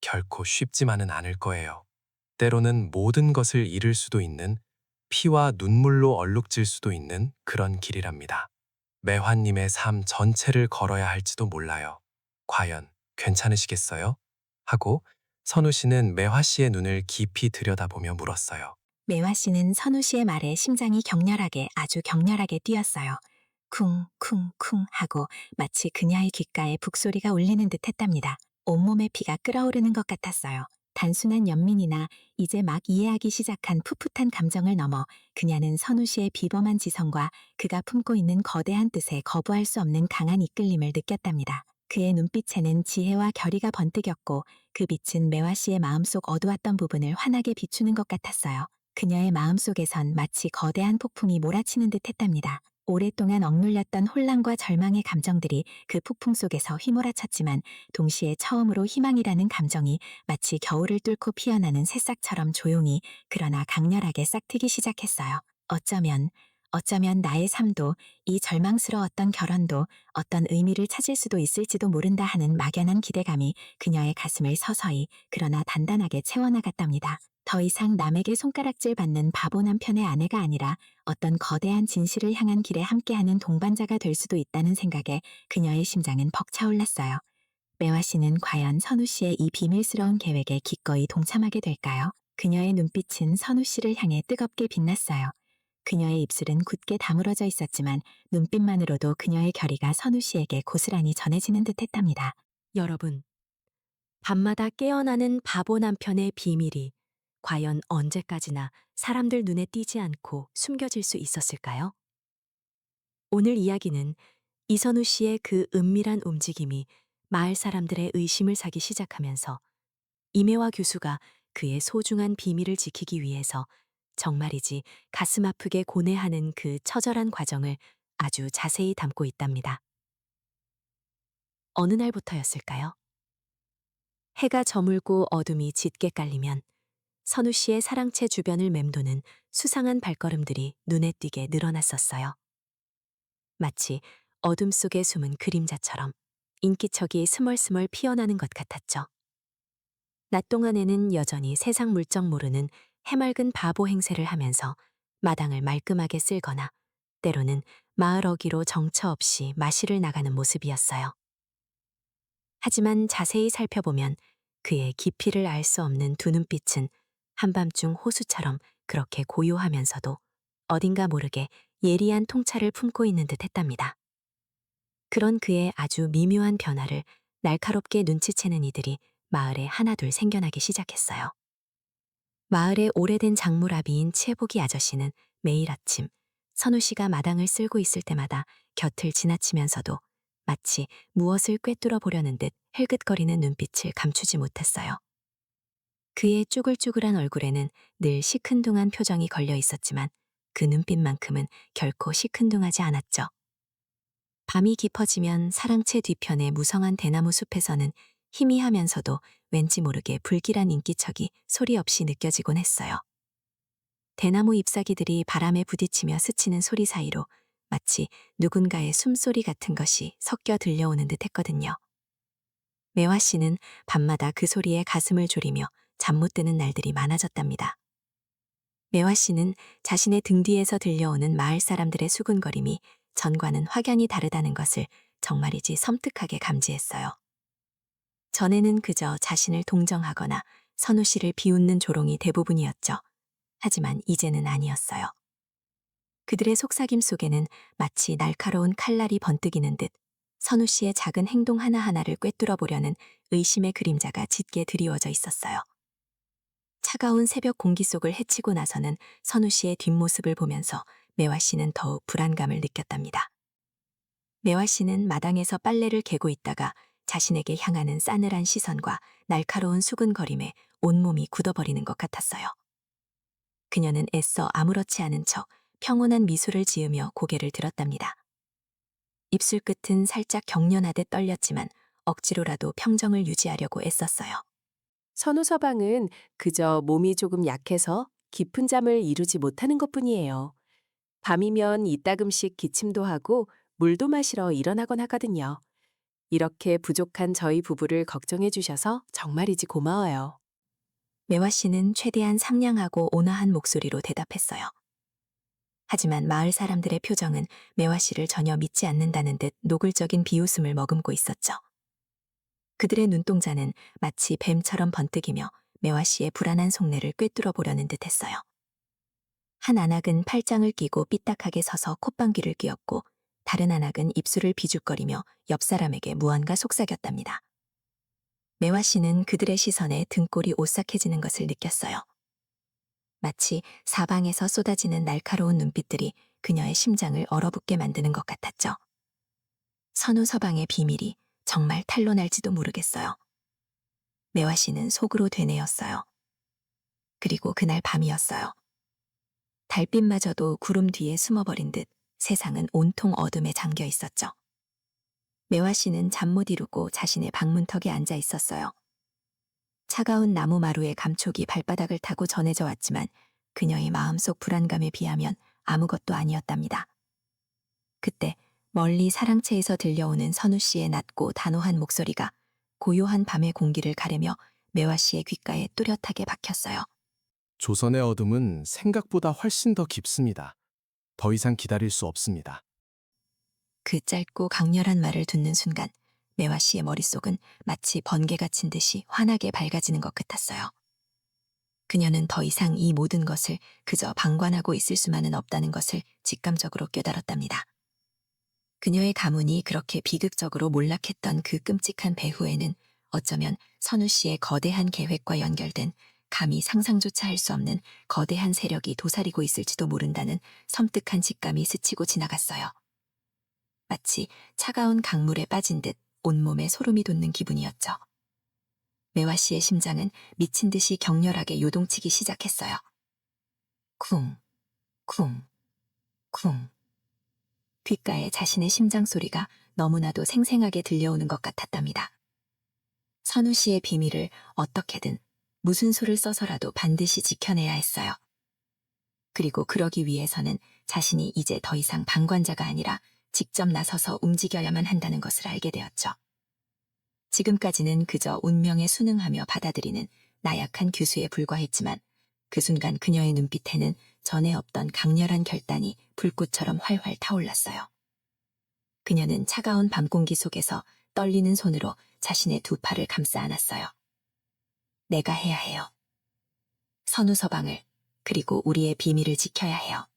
결코 쉽지만은 않을 거예요. 때로는 모든 것을 잃을 수도 있는, 피와 눈물로 얼룩질 수도 있는 그런 길이랍니다. 매화님의 삶 전체를 걸어야 할지도 몰라요. 과연 괜찮으시겠어요? 하고 선우 씨는 매화 씨의 눈을 깊이 들여다보며 물었어요. 매화 씨는 선우 씨의 말에 심장이 격렬하게 아주 격렬하게 뛰었어요. 쿵쿵쿵 하고 마치 그녀의 귓가에 북소리가 울리는 듯 했답니다. 온몸에 피가 끓어오르는 것 같았어요. 단순한 연민이나 이제 막 이해하기 시작한 풋풋한 감정을 넘어 그녀는 선우 씨의 비범한 지성과 그가 품고 있는 거대한 뜻에 거부할 수 없는 강한 이끌림을 느꼈답니다. 그의 눈빛에는 지혜와 결의가 번뜩였고 그 빛은 매화 씨의 마음속 어두웠던 부분을 환하게 비추는 것 같았어요. 그녀의 마음속에선 마치 거대한 폭풍이 몰아치는 듯 했답니다. 오랫동안 억눌렸던 혼란과 절망의 감정들이 그 폭풍 속에서 휘몰아쳤지만 동시에 처음으로 희망이라는 감정이 마치 겨울을 뚫고 피어나는 새싹처럼 조용히 그러나 강렬하게 싹트기 시작했어요. 어쩌면 나의 삶도 이 절망스러웠던 결혼도 어떤 의미를 찾을 수도 있을지도 모른다 하는 막연한 기대감이 그녀의 가슴을 서서히 그러나 단단하게 채워나갔답니다. 더 이상 남에게 손가락질 받는 바보 남편의 아내가 아니라 어떤 거대한 진실을 향한 길에 함께하는 동반자가 될 수도 있다는 생각에 그녀의 심장은 벅차올랐어요. 매화 씨는 과연 선우 씨의 이 비밀스러운 계획에 기꺼이 동참하게 될까요? 그녀의 눈빛은 선우 씨를 향해 뜨겁게 빛났어요. 그녀의 입술은 굳게 다물어져 있었지만 눈빛만으로도 그녀의 결의가 선우 씨에게 고스란히 전해지는 듯했답니다. 여러분, 밤마다 깨어나는 바보 남편의 비밀이 과연 언제까지나 사람들 눈에 띄지 않고 숨겨질 수 있었을까요? 오늘 이야기는 이선우 씨의 그 은밀한 움직임이 마을 사람들의 의심을 사기 시작하면서 임혜화 교수가 그의 소중한 비밀을 지키기 위해서 정말이지 가슴 아프게 고뇌하는 그 처절한 과정을 아주 자세히 담고 있답니다. 어느 날부터였을까요? 해가 저물고 어둠이 짙게 깔리면 선우 씨의 사랑채 주변을 맴도는 수상한 발걸음들이 눈에 띄게 늘어났었어요. 마치 어둠 속에 숨은 그림자처럼 인기척이 스멀스멀 피어나는 것 같았죠. 낮 동안에는 여전히 세상 물정 모르는 해맑은 바보 행세를 하면서 마당을 말끔하게 쓸거나 때로는 마을 어귀로 정처 없이 마시를 나가는 모습이었어요. 하지만 자세히 살펴보면 그의 깊이를 알 수 없는 두 눈빛은 한밤중 호수처럼 그렇게 고요하면서도 어딘가 모르게 예리한 통찰을 품고 있는 듯 했답니다. 그런 그의 아주 미묘한 변화를 날카롭게 눈치채는 이들이 마을에 하나둘 생겨나기 시작했어요. 마을의 오래된 장물아비인 채복이 아저씨는 매일 아침 선우 씨가 마당을 쓸고 있을 때마다 곁을 지나치면서도 마치 무엇을 꿰뚫어 보려는 듯 흘긋거리는 눈빛을 감추지 못했어요. 그의 쭈글쭈글한 얼굴에는 늘 시큰둥한 표정이 걸려 있었지만 그 눈빛만큼은 결코 시큰둥하지 않았죠. 밤이 깊어지면 사랑채 뒤편의 무성한 대나무 숲에서는 희미하면서도 왠지 모르게 불길한 인기척이 소리 없이 느껴지곤 했어요. 대나무 잎사귀들이 바람에 부딪히며 스치는 소리 사이로 마치 누군가의 숨소리 같은 것이 섞여 들려오는 듯 했거든요. 매화 씨는 밤마다 그 소리에 가슴을 졸이며 잠 못 드는 날들이 많아졌답니다. 매화 씨는 자신의 등 뒤에서 들려오는 마을 사람들의 수군거림이 전과는 확연히 다르다는 것을 정말이지 섬뜩하게 감지했어요. 전에는 그저 자신을 동정하거나 선우 씨를 비웃는 조롱이 대부분이었죠. 하지만 이제는 아니었어요. 그들의 속삭임 속에는 마치 날카로운 칼날이 번뜩이는 듯 선우 씨의 작은 행동 하나하나를 꿰뚫어 보려는 의심의 그림자가 짙게 드리워져 있었어요. 차가운 새벽 공기 속을 헤치고 나서는 선우 씨의 뒷모습을 보면서 매화 씨는 더욱 불안감을 느꼈답니다. 매화 씨는 마당에서 빨래를 개고 있다가 자신에게 향하는 싸늘한 시선과 날카로운 수근거림에 온몸이 굳어버리는 것 같았어요. 그녀는 애써 아무렇지 않은 척 평온한 미소를 지으며 고개를 들었답니다. 입술 끝은 살짝 경련하듯 떨렸지만 억지로라도 평정을 유지하려고 애썼어요. 선우 서방은 그저 몸이 조금 약해서 깊은 잠을 이루지 못하는 것뿐이에요. 밤이면 이따금씩 기침도 하고 물도 마시러 일어나곤 하거든요. 이렇게 부족한 저희 부부를 걱정해 주셔서 정말이지 고마워요. 매화 씨는 최대한 상냥하고 온화한 목소리로 대답했어요. 하지만 마을 사람들의 표정은 매화 씨를 전혀 믿지 않는다는 듯 노골적인 비웃음을 머금고 있었죠. 그들의 눈동자는 마치 뱀처럼 번뜩이며 매화 씨의 불안한 속내를 꿰뚫어 보려는 듯 했어요. 한 안악은 팔짱을 끼고 삐딱하게 서서 콧방귀를 뀌었고 다른 한 학은 입술을 비죽거리며 옆 사람에게 무언가 속삭였답니다. 매화 씨는 그들의 시선에 등골이 오싹해지는 것을 느꼈어요. 마치 사방에서 쏟아지는 날카로운 눈빛들이 그녀의 심장을 얼어붙게 만드는 것 같았죠. 선우 서방의 비밀이 정말 탄로날지도 모르겠어요. 매화 씨는 속으로 되뇌었어요. 그리고 그날 밤이었어요. 달빛마저도 구름 뒤에 숨어버린 듯 세상은 온통 어둠에 잠겨 있었죠. 매화 씨는 잠 못 이루고 자신의 방문턱에 앉아 있었어요. 차가운 나무 마루의 감촉이 발바닥을 타고 전해져 왔지만 그녀의 마음속 불안감에 비하면 아무것도 아니었답니다. 그때 멀리 사랑채에서 들려오는 선우 씨의 낮고 단호한 목소리가 고요한 밤의 공기를 가르며 매화 씨의 귓가에 뚜렷하게 박혔어요. 조선의 어둠은 생각보다 훨씬 더 깊습니다. 더 이상 기다릴 수 없습니다. 그 짧고 강렬한 말을 듣는 순간 매화 씨의 머릿속은 마치 번개가 친 듯이 환하게 밝아지는 것 같았어요. 그녀는 더 이상 이 모든 것을 그저 방관하고 있을 수만은 없다는 것을 직감적으로 깨달았답니다. 그녀의 가문이 그렇게 비극적으로 몰락했던 그 끔찍한 배후에는 어쩌면 선우 씨의 거대한 계획과 연결된 감히 상상조차 할 수 없는 거대한 세력이 도사리고 있을지도 모른다는 섬뜩한 직감이 스치고 지나갔어요. 마치 차가운 강물에 빠진 듯 온몸에 소름이 돋는 기분이었죠. 매화 씨의 심장은 미친 듯이 격렬하게 요동치기 시작했어요. 쿵, 쿵, 쿵. 귓가에 자신의 심장 소리가 너무나도 생생하게 들려오는 것 같았답니다. 선우 씨의 비밀을 어떻게든 무슨 수를 써서라도 반드시 지켜내야 했어요. 그리고 그러기 위해서는 자신이 이제 더 이상 방관자가 아니라 직접 나서서 움직여야만 한다는 것을 알게 되었죠. 지금까지는 그저 운명에 순응하며 받아들이는 나약한 교수에 불과했지만 그 순간 그녀의 눈빛에는 전에 없던 강렬한 결단이 불꽃처럼 활활 타올랐어요. 그녀는 차가운 밤 공기 속에서 떨리는 손으로 자신의 두 팔을 감싸 안았어요. 내가 해야 해요. 선우 서방을, 그리고 우리의 비밀을 지켜야 해요.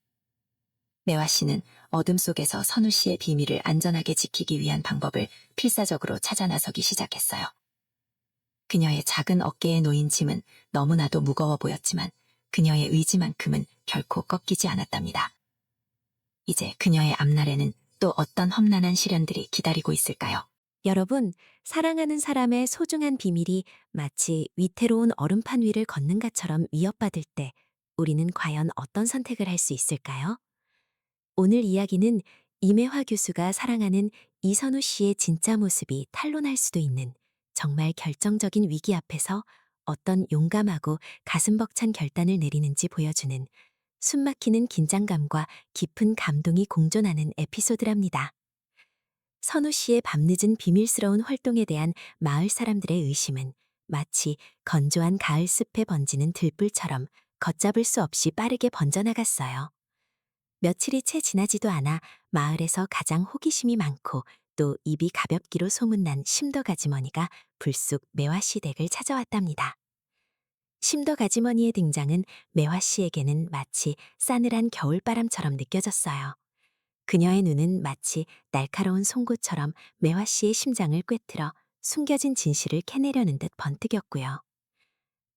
매화 씨는 어둠 속에서 선우 씨의 비밀을 안전하게 지키기 위한 방법을 필사적으로 찾아 나서기 시작했어요. 그녀의 작은 어깨에 놓인 짐은 너무나도 무거워 보였지만 그녀의 의지만큼은 결코 꺾이지 않았답니다. 이제 그녀의 앞날에는 또 어떤 험난한 시련들이 기다리고 있을까요? 여러분, 사랑하는 사람의 소중한 비밀이 마치 위태로운 얼음판 위를 걷는 것처럼 위협받을 때 우리는 과연 어떤 선택을 할 수 있을까요? 오늘 이야기는 임혜화 교수가 사랑하는 이선우 씨의 진짜 모습이 탄로날 수도 있는 정말 결정적인 위기 앞에서 어떤 용감하고 가슴 벅찬 결단을 내리는지 보여주는 숨막히는 긴장감과 깊은 감동이 공존하는 에피소드랍니다. 선우 씨의 밤늦은 비밀스러운 활동에 대한 마을 사람들의 의심은 마치 건조한 가을 숲에 번지는 들불처럼 걷잡을 수 없이 빠르게 번져나갔어요. 며칠이 채 지나지도 않아 마을에서 가장 호기심이 많고 또 입이 가볍기로 소문난 심덕아주머니가 불쑥 매화씨 댁을 찾아왔답니다. 심덕아주머니의 등장은 매화씨에게는 마치 싸늘한 겨울바람처럼 느껴졌어요. 그녀의 눈은 마치 날카로운 송곳처럼 매화씨의 심장을 꿰뚫어 숨겨진 진실을 캐내려는 듯 번뜩였고요.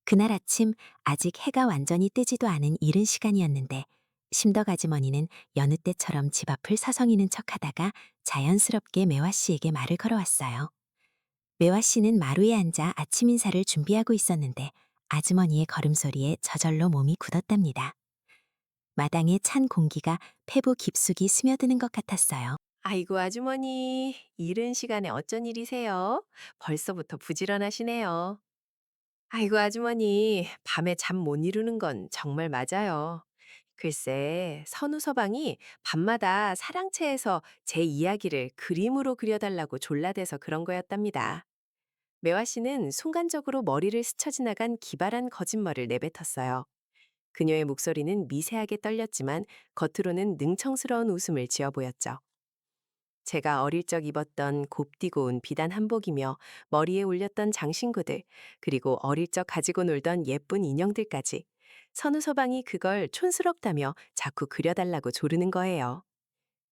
그날 아침 아직 해가 완전히 뜨지도 않은 이른 시간이었는데 심덕아주머니는 여느 때처럼 집 앞을 서성이는 척하다가 자연스럽게 매화씨에게 말을 걸어왔어요. 매화씨는 마루에 앉아 아침 인사를 준비하고 있었는데 아주머니의 걸음소리에 저절로 몸이 굳었답니다. 마당에 찬 공기가 폐부 깊숙이 스며드는 것 같았어요. 아이고, 아주머니, 이른 시간에 어쩐 일이세요? 벌써부터 부지런하시네요. 아이고, 아주머니, 밤에 잠 못 이루는 건 정말 맞아요. 글쎄, 선우 서방이 밤마다 사랑채에서 제 이야기를 그림으로 그려달라고 졸라대서 그런 거였답니다. 매화 씨는 순간적으로 머리를 스쳐 지나간 기발한 거짓말을 내뱉었어요. 그녀의 목소리는 미세하게 떨렸지만 겉으로는 능청스러운 웃음을 지어 보였죠. 제가 어릴 적 입었던 곱디고 온 비단 한복이며 머리에 올렸던 장신구들, 그리고 어릴 적 가지고 놀던 예쁜 인형들까지 선우 서방이 그걸 촌스럽다며 자꾸 그려달라고 조르는 거예요.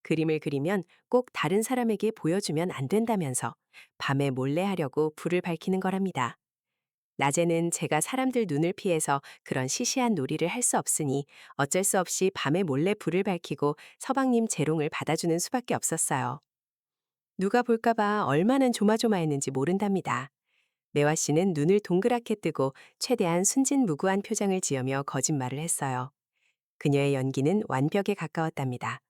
그림을 그리면 꼭 다른 사람에게 보여주면 안 된다면서 밤에 몰래 하려고 불을 밝히는 거랍니다. 낮에는 제가 사람들 눈을 피해서 그런 시시한 놀이를 할 수 없으니 어쩔 수 없이 밤에 몰래 불을 밝히고 서방님 재롱을 받아주는 수밖에 없었어요. 누가 볼까봐 얼마나 조마조마했는지 모른답니다. 매화 씨는 눈을 동그랗게 뜨고 최대한 순진무구한 표정을 지으며 거짓말을 했어요. 그녀의 연기는 완벽에 가까웠답니다.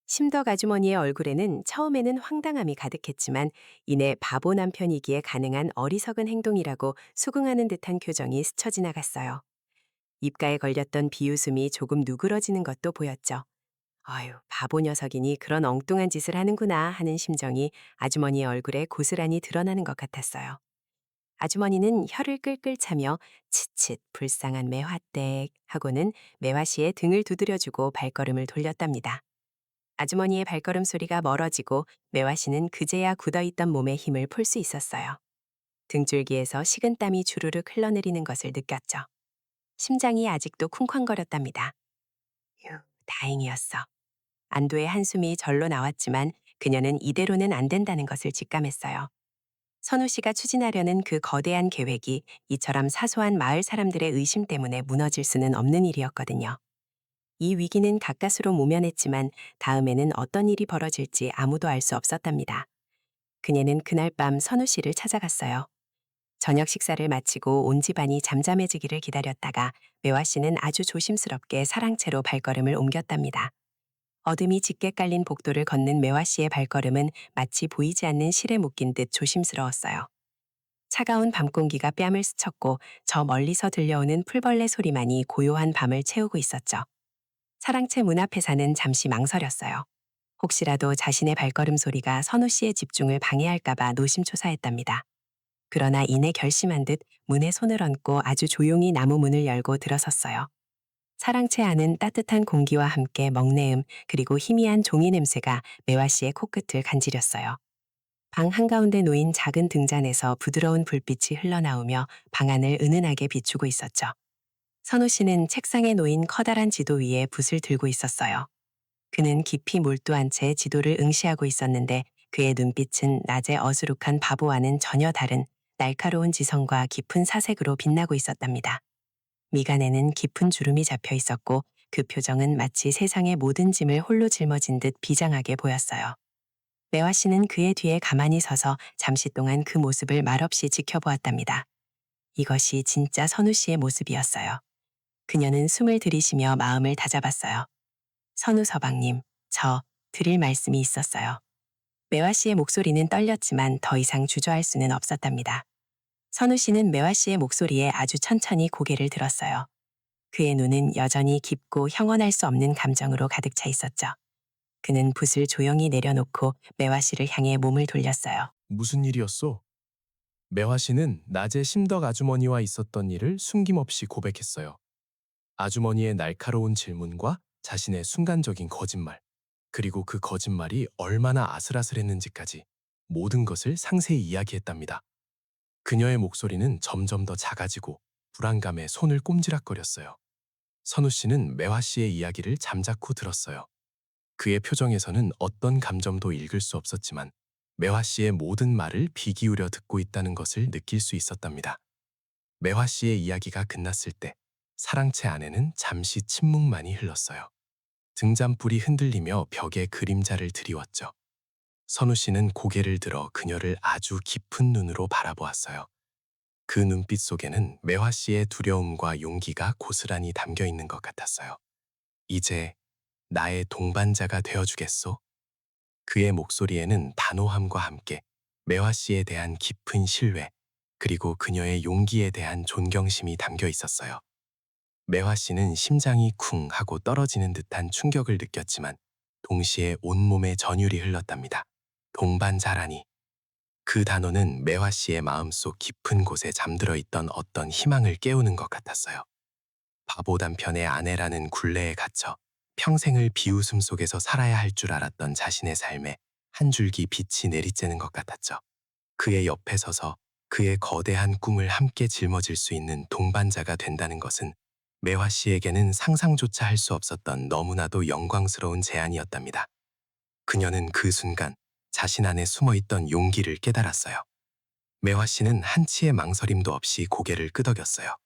심덕 아주머니의 얼굴에는 처음에는 황당함이 가득했지만 이내 바보 남편이기에 가능한 어리석은 행동이라고 수긍하는 듯한 표정이 스쳐 지나갔어요. 입가에 걸렸던 비웃음이 조금 누그러지는 것도 보였죠. 아유, 바보 녀석이니 그런 엉뚱한 짓을 하는구나 하는 심정이 아주머니의 얼굴에 고스란히 드러나는 것 같았어요. 아주머니는 혀를 끌끌 차며 치칫 불쌍한 매화댁 하고는 매화 씨의 등을 두드려주고 발걸음을 돌렸답니다. 아주머니의 발걸음 소리가 멀어지고 매화 씨는 그제야 굳어있던 몸에 힘을 풀 수 있었어요. 등줄기에서 식은땀이 주르륵 흘러내리는 것을 느꼈죠. 심장이 아직도 쿵쾅거렸답니다. 휴, 다행이었어. 안도의 한숨이 절로 나왔지만 그녀는 이대로는 안 된다는 것을 직감했어요. 선우 씨가 추진하려는 그 거대한 계획이 이처럼 사소한 마을 사람들의 의심 때문에 무너질 수는 없는 일이었거든요. 이 위기는 가까스로 모면했지만 다음에는 어떤 일이 벌어질지 아무도 알 수 없었답니다. 그녀는 그날 밤 선우 씨를 찾아갔어요. 저녁 식사를 마치고 온 집안이 잠잠해지기를 기다렸다가 매화 씨는 아주 조심스럽게 사랑채로 발걸음을 옮겼답니다. 어둠이 짙게 깔린 복도를 걷는 매화 씨의 발걸음은 마치 보이지 않는 실에 묶인 듯 조심스러웠어요. 차가운 밤 공기가 뺨을 스쳤고 저 멀리서 들려오는 풀벌레 소리만이 고요한 밤을 채우고 있었죠. 사랑채 문 앞에서는 잠시 망설였어요. 혹시라도 자신의 발걸음 소리가 선우 씨의 집중을 방해할까봐 노심초사했답니다. 그러나 이내 결심한 듯 문에 손을 얹고 아주 조용히 나무 문을 열고 들어섰어요. 사랑채 안은 따뜻한 공기와 함께 먹내음 그리고 희미한 종이 냄새가 매화 씨의 코끝을 간지렸어요. 방 한가운데 놓인 작은 등잔에서 부드러운 불빛이 흘러나오며 방 안을 은은하게 비추고 있었죠. 선우 씨는 책상에 놓인 커다란 지도 위에 붓을 들고 있었어요. 그는 깊이 몰두한 채 지도를 응시하고 있었는데 그의 눈빛은 낮의 어수룩한 바보와는 전혀 다른 날카로운 지성과 깊은 사색으로 빛나고 있었답니다. 미간에는 깊은 주름이 잡혀 있었고 그 표정은 마치 세상의 모든 짐을 홀로 짊어진 듯 비장하게 보였어요. 매화 씨는 그의 뒤에 가만히 서서 잠시 동안 그 모습을 말없이 지켜보았답니다. 이것이 진짜 선우 씨의 모습이었어요. 그녀는 숨을 들이쉬며 마음을 다잡았어요. 선우 서방님, 저 드릴 말씀이 있었어요. 매화 씨의 목소리는 떨렸지만 더 이상 주저할 수는 없었답니다. 선우 씨는 매화 씨의 목소리에 아주 천천히 고개를 들었어요. 그의 눈은 여전히 깊고 형언할 수 없는 감정으로 가득 차 있었죠. 그는 붓을 조용히 내려놓고 매화 씨를 향해 몸을 돌렸어요. 무슨 일이었소? 매화 씨는 낮에 심덕 아주머니와 있었던 일을 숨김없이 고백했어요. 아주머니의 날카로운 질문과 자신의 순간적인 거짓말, 그리고 그 거짓말이 얼마나 아슬아슬했는지까지 모든 것을 상세히 이야기했답니다. 그녀의 목소리는 점점 더 작아지고 불안감에 손을 꼼지락거렸어요. 선우 씨는 매화 씨의 이야기를 잠자코 들었어요. 그의 표정에서는 어떤 감정도 읽을 수 없었지만 매화 씨의 모든 말을 귀 기울여 듣고 있다는 것을 느낄 수 있었답니다. 매화 씨의 이야기가 끝났을 때 사랑채 안에는 잠시 침묵만이 흘렀어요. 등잔불이 흔들리며 벽에 그림자를 드리웠죠. 선우 씨는 고개를 들어 그녀를 아주 깊은 눈으로 바라보았어요. 그 눈빛 속에는 매화 씨의 두려움과 용기가 고스란히 담겨 있는 것 같았어요. 이제 나의 동반자가 되어주겠소? 그의 목소리에는 단호함과 함께 매화 씨에 대한 깊은 신뢰, 그리고 그녀의 용기에 대한 존경심이 담겨 있었어요. 매화 씨는 심장이 쿵 하고 떨어지는 듯한 충격을 느꼈지만 동시에 온몸에 전율이 흘렀답니다. 동반자라니. 그 단어는 매화 씨의 마음속 깊은 곳에 잠들어 있던 어떤 희망을 깨우는 것 같았어요. 바보 남편의 아내라는 굴레에 갇혀 평생을 비웃음 속에서 살아야 할 줄 알았던 자신의 삶에 한 줄기 빛이 내리쬐는 것 같았죠. 그의 옆에 서서 그의 거대한 꿈을 함께 짊어질 수 있는 동반자가 된다는 것은 매화 씨에게는 상상조차 할 수 없었던 너무나도 영광스러운 제안이었답니다. 그녀는 그 순간 자신 안에 숨어있던 용기를 깨달았어요. 매화 씨는 한치의 망설임도 없이 고개를 끄덕였어요.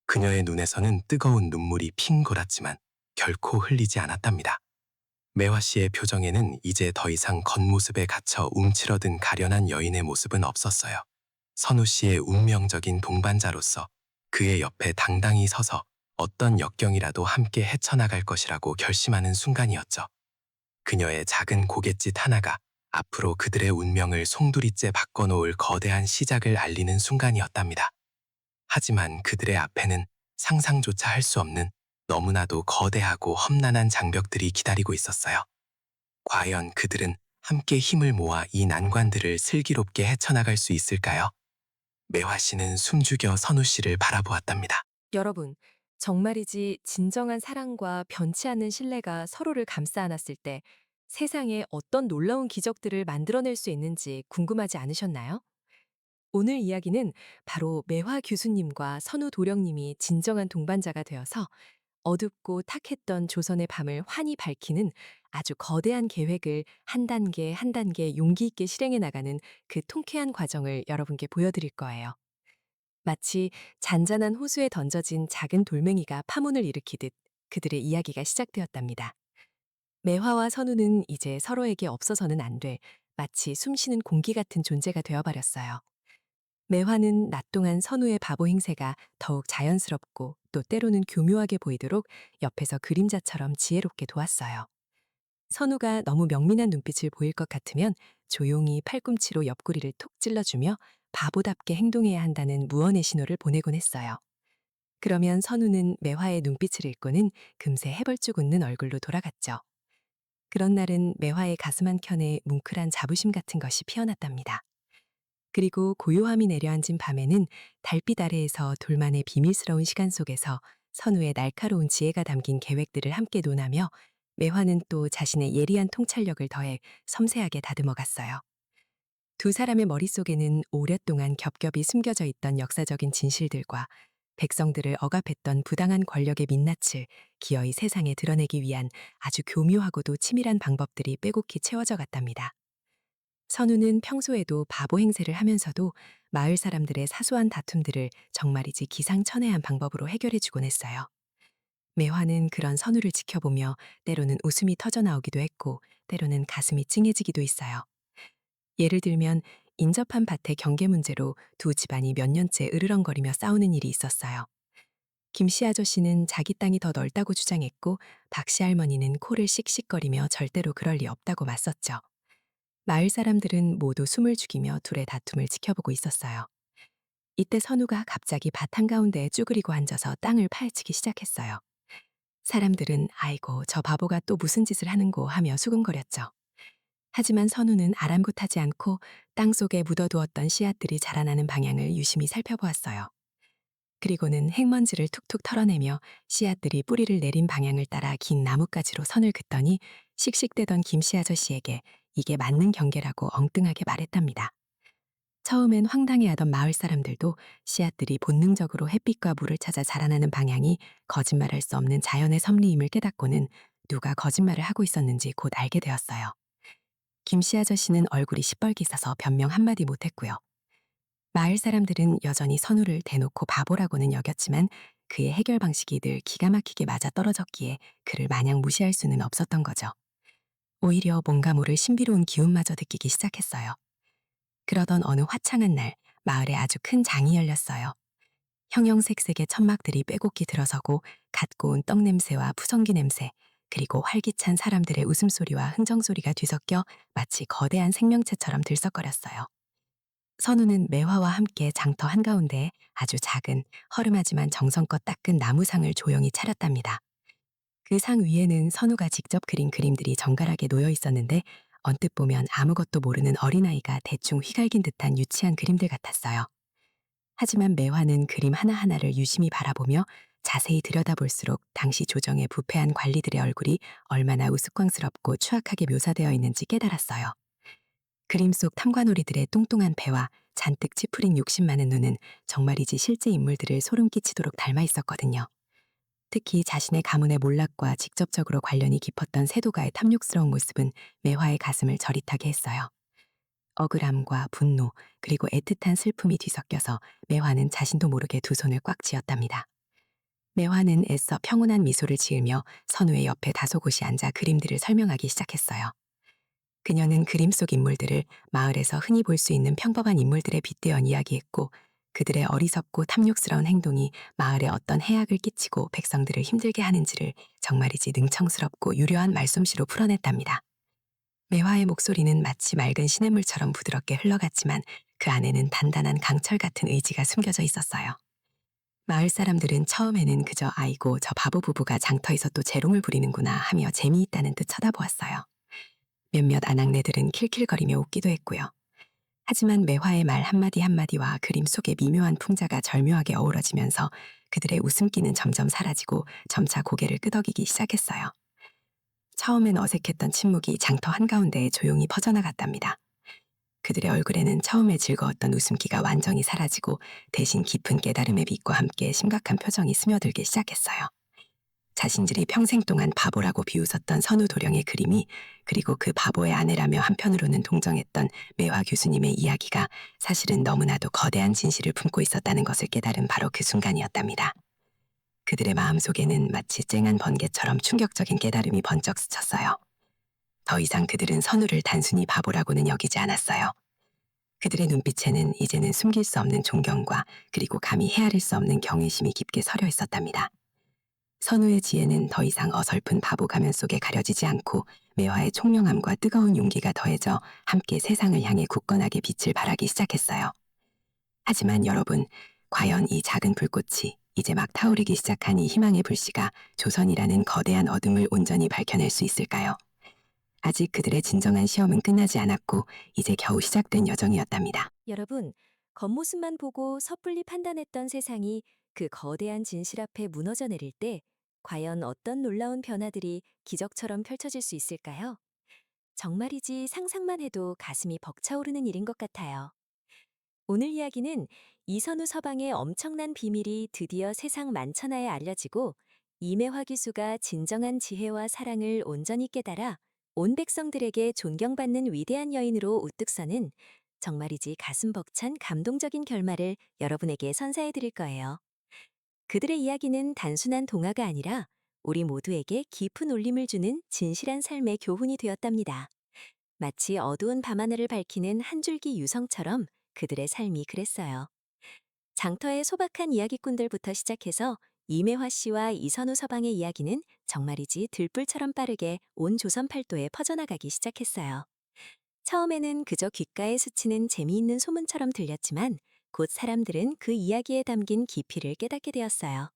그녀의 눈에서는 뜨거운 눈물이 핑 돌았지만 결코 흘리지 않았답니다. 매화 씨의 표정에는 이제 더 이상 겉모습에 갇혀 움츠러든 가련한 여인의 모습은 없었어요. 선우 씨의 운명적인 동반자로서 그의 옆에 당당히 서서 어떤 역경이라도 함께 헤쳐나갈 것이라고 결심하는 순간이었죠. 그녀의 작은 고갯짓 하나가 앞으로 그들의 운명을 송두리째 바꿔놓을 거대한 시작을 알리는 순간이었답니다. 하지만 그들의 앞에는 상상조차 할 수 없는 너무나도 거대하고 험난한 장벽들이 기다리고 있었어요. 과연 그들은 함께 힘을 모아 이 난관들을 슬기롭게 헤쳐나갈 수 있을까요? 매화 씨는 숨죽여 선우 씨를 바라보았답니다. 여러분, 정말이지 진정한 사랑과 변치 않는 신뢰가 서로를 감싸 안았을 때 세상에 어떤 놀라운 기적들을 만들어낼 수 있는지 궁금하지 않으셨나요? 오늘 이야기는 바로 매화 교수님과 선우 도령님이 진정한 동반자가 되어서 어둡고 탁했던 조선의 밤을 환히 밝히는 아주 거대한 계획을 한 단계 한 단계 용기 있게 실행해 나가는 그 통쾌한 과정을 여러분께 보여드릴 거예요. 마치 잔잔한 호수에 던져진 작은 돌멩이가 파문을 일으키듯 그들의 이야기가 시작되었답니다. 매화와 선우는 이제 서로에게 없어서는 안 돼 마치 숨쉬는 공기 같은 존재가 되어버렸어요. 매화는 낮 동안 선우의 바보 행세가 더욱 자연스럽고 또 때로는 교묘하게 보이도록 옆에서 그림자처럼 지혜롭게 도왔어요. 선우가 너무 명민한 눈빛을 보일 것 같으면 조용히 팔꿈치로 옆구리를 톡 찔러주며 바보답게 행동해야 한다는 무언의 신호를 보내곤 했어요. 그러면 선우는 매화의 눈빛을 읽고는 금세 해벌쭉 웃는 얼굴로 돌아갔죠. 그런 날은 매화의 가슴 한켠에 뭉클한 자부심 같은 것이 피어났답니다. 그리고 고요함이 내려앉은 밤에는 달빛 아래에서 둘만의 비밀스러운 시간 속에서 선우의 날카로운 지혜가 담긴 계획들을 함께 논하며 매화는 또 자신의 예리한 통찰력을 더해 섬세하게 다듬어갔어요. 두 사람의 머릿속에는 오랫동안 겹겹이 숨겨져 있던 역사적인 진실들과 백성들을 억압했던 부당한 권력의 민낯을 기어이 세상에 드러내기 위한 아주 교묘하고도 치밀한 방법들이 빼곡히 채워져 갔답니다. 선우는 평소에도 바보 행세를 하면서도 마을 사람들의 사소한 다툼들을 정말이지 기상천외한 방법으로 해결해주곤 했어요. 매화는 그런 선우를 지켜보며 때로는 웃음이 터져나오기도 했고 때로는 가슴이 찡해지기도 했어요. 예를 들면 인접한 밭의 경계 문제로 두 집안이 몇 년째 으르렁거리며 싸우는 일이 있었어요. 김씨 아저씨는 자기 땅이 더 넓다고 주장했고 박씨 할머니는 코를 씩씩거리며 절대로 그럴 리 없다고 맞섰죠. 마을 사람들은 모두 숨을 죽이며 둘의 다툼을 지켜보고 있었어요. 이때 선우가 갑자기 밭 한가운데에 쭈그리고 앉아서 땅을 파헤치기 시작했어요. 사람들은 아이고 저 바보가 또 무슨 짓을 하는고 하며 수군거렸죠. 하지만 선우는 아랑곳하지 않고 땅속에 묻어두었던 씨앗들이 자라나는 방향을 유심히 살펴보았어요. 그리고는 흙먼지를 툭툭 털어내며 씨앗들이 뿌리를 내린 방향을 따라 긴 나뭇가지로 선을 긋더니 씩씩대던 김씨 아저씨에게 이게 맞는 경계라고 엉뚱하게 말했답니다. 처음엔 황당해하던 마을 사람들도 씨앗들이 본능적으로 햇빛과 물을 찾아 자라나는 방향이 거짓말할 수 없는 자연의 섭리임을 깨닫고는 누가 거짓말을 하고 있었는지 곧 알게 되었어요. 김씨 아저씨는 얼굴이 시뻘게 있어서 변명 한마디 못했고요. 마을 사람들은 여전히 선우를 대놓고 바보라고는 여겼지만 그의 해결 방식이 늘 기가 막히게 맞아떨어졌기에 그를 마냥 무시할 수는 없었던 거죠. 오히려 뭔가 모를 신비로운 기운마저 느끼기 시작했어요. 그러던 어느 화창한 날 마을에 아주 큰 장이 열렸어요. 형형색색의 천막들이 빼곡히 들어서고 갓 고운 떡 냄새와 푸성기 냄새 그리고 활기찬 사람들의 웃음소리와 흥정소리가 뒤섞여 마치 거대한 생명체처럼 들썩거렸어요. 선우는 매화와 함께 장터 한가운데 아주 작은 허름하지만 정성껏 닦은 나무상을 조용히 차렸답니다. 그 상 위에는 선우가 직접 그린 그림들이 정갈하게 놓여 있었는데 언뜻 보면 아무것도 모르는 어린아이가 대충 휘갈긴 듯한 유치한 그림들 같았어요. 하지만 매화는 그림 하나하나를 유심히 바라보며 자세히 들여다볼수록 당시 조정의 부패한 관리들의 얼굴이 얼마나 우스꽝스럽고 추악하게 묘사되어 있는지 깨달았어요. 그림 속 탐관오리들의 뚱뚱한 배와 잔뜩 찌푸린 욕심 많은 눈은 정말이지 실제 인물들을 소름 끼치도록 닮아 있었거든요. 특히 자신의 가문의 몰락과 직접적으로 관련이 깊었던 세도가의 탐욕스러운 모습은 매화의 가슴을 저릿하게 했어요. 억울함과 분노, 그리고 애틋한 슬픔이 뒤섞여서 매화는 자신도 모르게 두 손을 꽉 쥐었답니다. 매화는 애써 평온한 미소를 지으며 선우의 옆에 다소곳이 앉아 그림들을 설명하기 시작했어요. 그녀는 그림 속 인물들을 마을에서 흔히 볼 수 있는 평범한 인물들에 빗대어 이야기했고, 그들의 어리석고 탐욕스러운 행동이 마을에 어떤 해악을 끼치고 백성들을 힘들게 하는지를 정말이지 능청스럽고 유려한 말솜씨로 풀어냈답니다. 매화의 목소리는 마치 맑은 시냇물처럼 부드럽게 흘러갔지만 그 안에는 단단한 강철 같은 의지가 숨겨져 있었어요. 마을 사람들은 처음에는 그저 아이고 저 바보 부부가 장터에서 또 재롱을 부리는구나 하며 재미있다는 듯 쳐다보았어요. 몇몇 아낙네들은 킬킬거리며 웃기도 했고요. 하지만 매화의 말 한마디 한마디와 그림 속의 미묘한 풍자가 절묘하게 어우러지면서 그들의 웃음기는 점점 사라지고 점차 고개를 끄덕이기 시작했어요. 처음엔 어색했던 침묵이 장터 한가운데에 조용히 퍼져나갔답니다. 그들의 얼굴에는 처음에 즐거웠던 웃음기가 완전히 사라지고 대신 깊은 깨달음의 빛과 함께 심각한 표정이 스며들기 시작했어요. 자신들이 평생 동안 바보라고 비웃었던 선우 도령의 그림이, 그리고 그 바보의 아내라며 한편으로는 동정했던 매화 교수님의 이야기가 사실은 너무나도 거대한 진실을 품고 있었다는 것을 깨달은 바로 그 순간이었답니다. 그들의 마음속에는 마치 쨍한 번개처럼 충격적인 깨달음이 번쩍 스쳤어요. 더 이상 그들은 선우를 단순히 바보라고는 여기지 않았어요. 그들의 눈빛에는 이제는 숨길 수 없는 존경과 그리고 감히 헤아릴 수 없는 경외심이 깊게 서려 있었답니다. 선우의 지혜는 더 이상 어설픈 바보 가면 속에 가려지지 않고 매화의 총명함과 뜨거운 용기가 더해져 함께 세상을 향해 굳건하게 빛을 발하기 시작했어요. 하지만 여러분, 과연 이 작은 불꽃이 이제 막 타오르기 시작한 이 희망의 불씨가 조선이라는 거대한 어둠을 온전히 밝혀낼 수 있을까요? 아직 그들의 진정한 시험은 끝나지 않았고 이제 겨우 시작된 여정이었답니다. 여러분, 겉모습만 보고 섣불리 판단했던 세상이 그 거대한 진실 앞에 무너져 내릴 때 과연 어떤 놀라운 변화들이 기적처럼 펼쳐질 수 있을까요? 정말이지 상상만 해도 가슴이 벅차오르는 일인 것 같아요. 오늘 이야기는 이선우 서방의 엄청난 비밀이 드디어 세상 만천하에 알려지고 이매화 기수가 진정한 지혜와 사랑을 온전히 깨달아 온 백성들에게 존경받는 위대한 여인으로 우뚝 서는 정말이지 가슴 벅찬 감동적인 결말을 여러분에게 선사해 드릴 거예요. 그들의 이야기는 단순한 동화가 아니라 우리 모두에게 깊은 울림을 주는 진실한 삶의 교훈이 되었답니다. 마치 어두운 밤하늘을 밝히는 한 줄기 유성처럼 그들의 삶이 그랬어요. 장터의 소박한 이야기꾼들부터 시작해서 이매화 씨와 이선우 서방의 이야기는 정말이지 들불처럼 빠르게 온 조선 팔도에 퍼져나가기 시작했어요. 처음에는 그저 귓가에 스치는 재미있는 소문처럼 들렸지만 곧 사람들은 그 이야기에 담긴 깊이를 깨닫게 되었어요.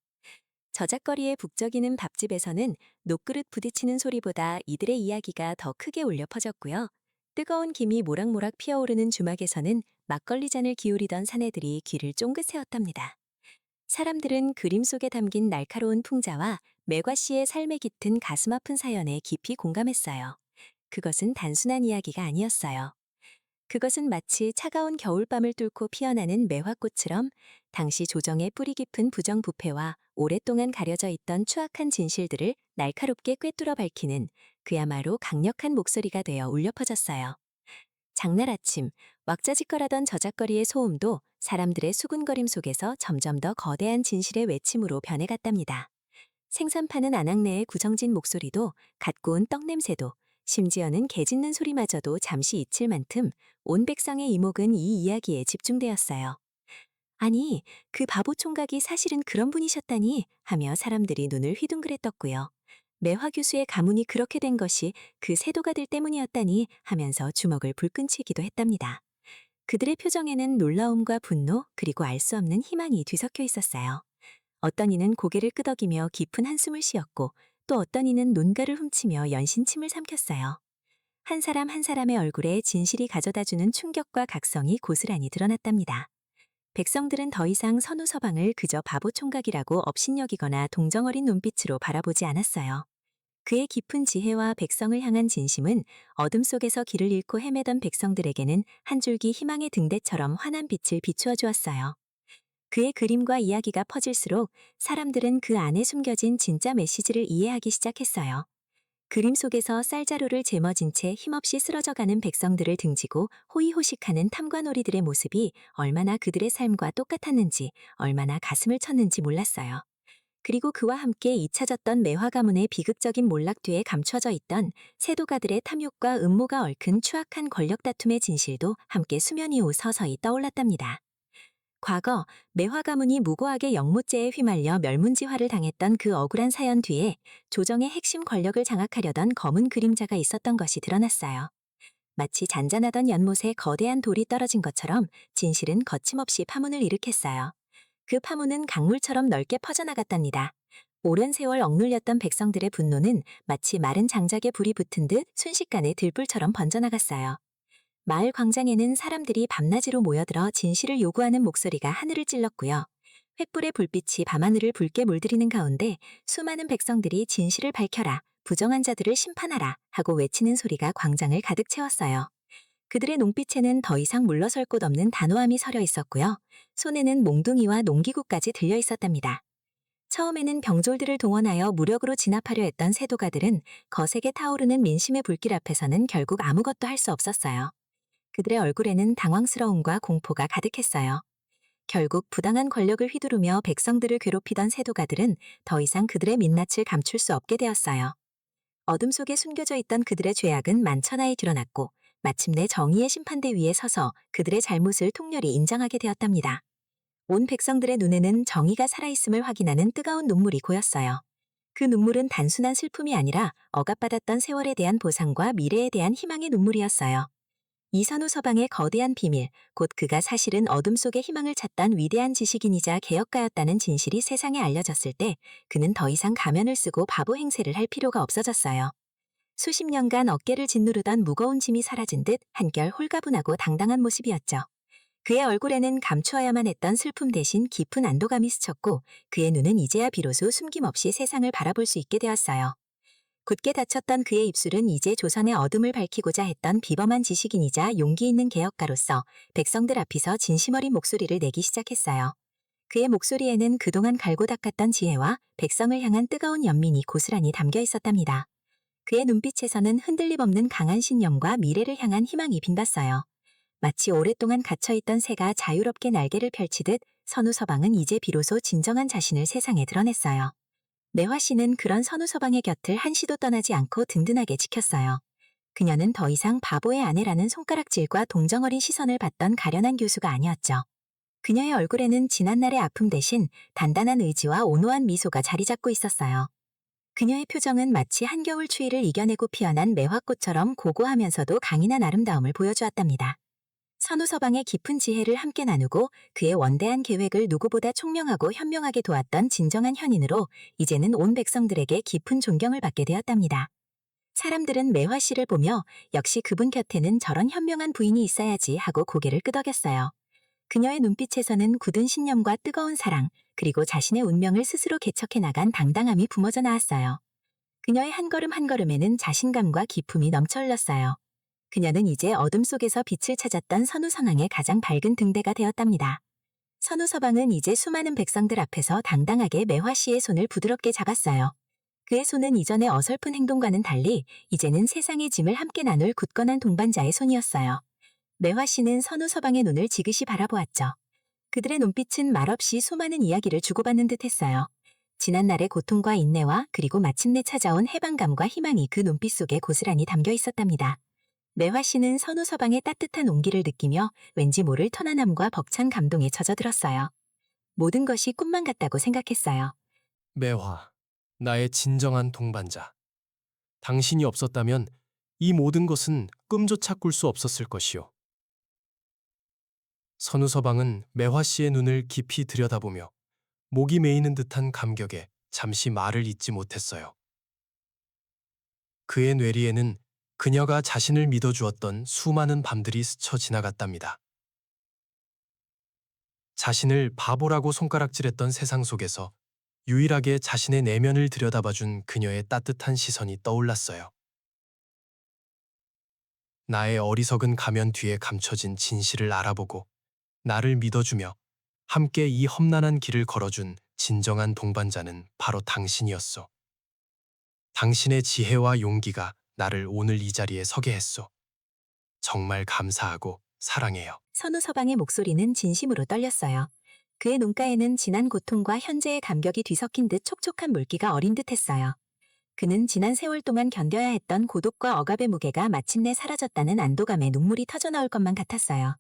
저작거리에 북적이는 밥집에서는 녹그릇 부딪히는 소리보다 이들의 이야기가 더 크게 울려 퍼졌고요. 뜨거운 김이 모락모락 피어오르는 주막에서는 막걸리 잔을 기울이던 사내들이 귀를 쫑긋 세웠답니다. 사람들은 그림 속에 담긴 날카로운 풍자와 매과 씨의 삶에 깃든 가슴 아픈 사연에 깊이 공감했어요. 그것은 단순한 이야기가 아니었어요. 그것은 마치 차가운 겨울밤을 뚫고 피어나는 매화꽃처럼 당시 조정의 뿌리 깊은 부정부패와 오랫동안 가려져 있던 추악한 진실들을 날카롭게 꿰뚫어 밝히는 그야말로 강력한 목소리가 되어 울려 퍼졌어요. 장날 아침, 왁자지껄하던 저작거리의 소음도 사람들의 수군거림 속에서 점점 더 거대한 진실의 외침으로 변해갔답니다. 생선 파는 아낙네의 구정진 목소리도, 갓 구운 떡 냄새도, 심지어는 개 짖는 소리마저도 잠시 잊힐 만큼 온 백성의 이목은 이 이야기에 집중되었어요. 아니, 그 바보 총각이 사실은 그런 분이셨다니 하며 사람들이 눈을 휘둥그레 떴고요. 매화 교수의 가문이 그렇게 된 것이 그 세도가들 때문이었다니 하면서 주먹을 불끈치기도 했답니다. 그들의 표정에는 놀라움과 분노 그리고 알 수 없는 희망이 뒤섞여 있었어요. 어떤 이는 고개를 끄덕이며 깊은 한숨을 쉬었고 또 어떤 이는 논가를 훔치며 연신 침을 삼켰어요. 한 사람 한 사람의 얼굴에 진실이 가져다주는 충격과 각성이 고스란히 드러났답니다. 백성들은 더 이상 선우 서방을 그저 바보 총각이라고 업신여기거나 동정어린 눈빛으로 바라보지 않았어요. 그의 깊은 지혜와 백성을 향한 진심은 어둠 속에서 길을 잃고 헤매던 백성들에게는 한 줄기 희망의 등대처럼 환한 빛을 비추어 주었어요. 그의 그림과 이야기가 퍼질수록 사람들은 그 안에 숨겨진 진짜 메시지를 이해하기 시작했어요. 그림 속에서 쌀자루를 짊어진 채 힘없이 쓰러져가는 백성들을 등지고 호의호식하는 탐관오리들의 모습이 얼마나 그들의 삶과 똑같았는지, 얼마나 가슴을 쳤는지 몰랐어요. 그리고 그와 함께 잊혀졌던 매화 가문의 비극적인 몰락 뒤에 감춰져 있던 세도가들의 탐욕과 음모가 얽힌 추악한 권력 다툼의 진실도 함께 수면 위로 서서히 떠올랐답니다. 과거 매화 가문이 무고하게 영모죄에 휘말려 멸문지화를 당했던 그 억울한 사연 뒤에 조정의 핵심 권력을 장악하려던 검은 그림자가 있었던 것이 드러났어요. 마치 잔잔하던 연못에 거대한 돌이 떨어진 것처럼 진실은 거침없이 파문을 일으켰어요. 그 파문은 강물처럼 넓게 퍼져나갔답니다. 오랜 세월 억눌렸던 백성들의 분노는 마치 마른 장작에 불이 붙은 듯 순식간에 들불처럼 번져나갔어요. 마을 광장에는 사람들이 밤낮으로 모여들어 진실을 요구하는 목소리가 하늘을 찔렀고요. 횃불의 불빛이 밤하늘을 붉게 물들이는 가운데 수많은 백성들이 진실을 밝혀라, 부정한 자들을 심판하라 하고 외치는 소리가 광장을 가득 채웠어요. 그들의 눈빛에는 더 이상 물러설 곳 없는 단호함이 서려 있었고요. 손에는 몽둥이와 농기구까지 들려 있었답니다. 처음에는 병졸들을 동원하여 무력으로 진압하려 했던 세도가들은 거세게 타오르는 민심의 불길 앞에서는 결국 아무것도 할 수 없었어요. 그들의 얼굴에는 당황스러움과 공포가 가득했어요. 결국 부당한 권력을 휘두르며 백성들을 괴롭히던 세도가들은 더 이상 그들의 민낯을 감출 수 없게 되었어요. 어둠 속에 숨겨져 있던 그들의 죄악은 만천하에 드러났고 마침내 정의의 심판대 위에 서서 그들의 잘못을 통렬히 인정하게 되었답니다. 온 백성들의 눈에는 정의가 살아있음을 확인하는 뜨거운 눈물이 고였어요. 그 눈물은 단순한 슬픔이 아니라 억압받았던 세월에 대한 보상과 미래에 대한 희망의 눈물이었어요. 이선우 서방의 거대한 비밀, 곧 그가 사실은 어둠 속에 희망을 찾던 위대한 지식인이자 개혁가였다는 진실이 세상에 알려졌을 때 그는 더 이상 가면을 쓰고 바보 행세를 할 필요가 없어졌어요. 수십 년간 어깨를 짓누르던 무거운 짐이 사라진 듯 한결 홀가분하고 당당한 모습이었죠. 그의 얼굴에는 감추어야만 했던 슬픔 대신 깊은 안도감이 스쳤고 그의 눈은 이제야 비로소 숨김없이 세상을 바라볼 수 있게 되었어요. 굳게 닫혔던 그의 입술은 이제 조선의 어둠을 밝히고자 했던 비범한 지식인이자 용기 있는 개혁가로서 백성들 앞에서 진심 어린 목소리를 내기 시작했어요. 그의 목소리에는 그동안 갈고 닦았던 지혜와 백성을 향한 뜨거운 연민이 고스란히 담겨 있었답니다. 그의 눈빛에서는 흔들림 없는 강한 신념과 미래를 향한 희망이 빈봤어요. 마치 오랫동안 갇혀있던 새가 자유롭게 날개를 펼치듯 선우 서방은 이제 비로소 진정한 자신을 세상에 드러냈어요. 매화 씨는 그런 선우 서방의 곁을 한시도 떠나지 않고 든든하게 지켰어요. 그녀는 더 이상 바보의 아내라는 손가락질과 동정어린 시선을 받던 가련한 교수가 아니었죠. 그녀의 얼굴에는 지난날의 아픔 대신 단단한 의지와 온화한 미소가 자리 잡고 있었어요. 그녀의 표정은 마치 한겨울 추위를 이겨내고 피어난 매화꽃처럼 고고하면서도 강인한 아름다움을 보여주었답니다. 선우 서방의 깊은 지혜를 함께 나누고 그의 원대한 계획을 누구보다 총명하고 현명하게 도왔던 진정한 현인으로 이제는 온 백성들에게 깊은 존경을 받게 되었답니다. 사람들은 매화 씨를 보며 역시 그분 곁에는 저런 현명한 부인이 있어야지 하고 고개를 끄덕였어요. 그녀의 눈빛에서는 굳은 신념과 뜨거운 사랑, 그리고 자신의 운명을 스스로 개척해 나간 당당함이 뿜어져 나왔어요. 그녀의 한 걸음 한 걸음에는 자신감과 기품이 넘쳐 흘렀어요. 그녀는 이제 어둠 속에서 빛을 찾았던 선우서방의 가장 밝은 등대가 되었답니다. 선우서방은 이제 수많은 백성들 앞에서 당당하게 매화 씨의 손을 부드럽게 잡았어요. 그의 손은 이전의 어설픈 행동과는 달리 이제는 세상의 짐을 함께 나눌 굳건한 동반자의 손이었어요. 매화 씨는 선우서방의 눈을 지그시 바라보았죠. 그들의 눈빛은 말없이 수많은 이야기를 주고받는 듯했어요. 지난날의 고통과 인내와 그리고 마침내 찾아온 해방감과 희망이 그 눈빛 속에 고스란히 담겨 있었답니다. 매화 씨는 선우 서방의 따뜻한 온기를 느끼며 왠지 모를 편안함과 벅찬 감동에 젖어들었어요. 모든 것이 꿈만 같다고 생각했어요. 매화, 나의 진정한 동반자. 당신이 없었다면 이 모든 것은 꿈조차 꿀 수 없었을 것이오. 선우 서방은 매화 씨의 눈을 깊이 들여다보며 목이 메이는 듯한 감격에 잠시 말을 잇지 못했어요. 그의 뇌리에는 그녀가 자신을 믿어주었던 수많은 밤들이 스쳐 지나갔답니다. 자신을 바보라고 손가락질했던 세상 속에서 유일하게 자신의 내면을 들여다봐준 그녀의 따뜻한 시선이 떠올랐어요. 나의 어리석은 가면 뒤에 감춰진 진실을 알아보고 나를 믿어주며 함께 이 험난한 길을 걸어준 진정한 동반자는 바로 당신이었소. 당신의 지혜와 용기가 나를 오늘 이 자리에 서게 했소. 정말 감사하고 사랑해요. 선우서방의 목소리는 진심으로 떨렸어요. 그의 눈가에는 지난 고통과 현재의 감격이 뒤섞인 듯 촉촉한 물기가 어린 듯했어요. 그는 지난 세월 동안 견뎌야 했던 고독과 억압의 무게가 마침내 사라졌다는 안도감에 눈물이 터져나올 것만 같았어요.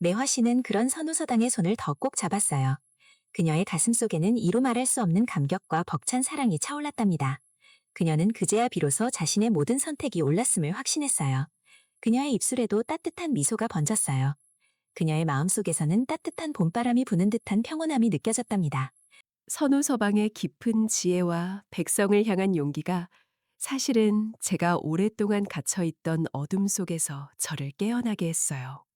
매화 씨는 그런 선우서당의 손을 더 꼭 잡았어요. 그녀의 가슴 속에는 이루 말할 수 없는 감격과 벅찬 사랑이 차올랐답니다. 그녀는 그제야 비로소 자신의 모든 선택이 옳았음을 확신했어요. 그녀의 입술에도 따뜻한 미소가 번졌어요. 그녀의 마음속에서는 따뜻한 봄바람이 부는 듯한 평온함이 느껴졌답니다. 선우서방의 깊은 지혜와 백성을 향한 용기가 사실은 제가 오랫동안 갇혀있던 어둠 속에서 저를 깨어나게 했어요.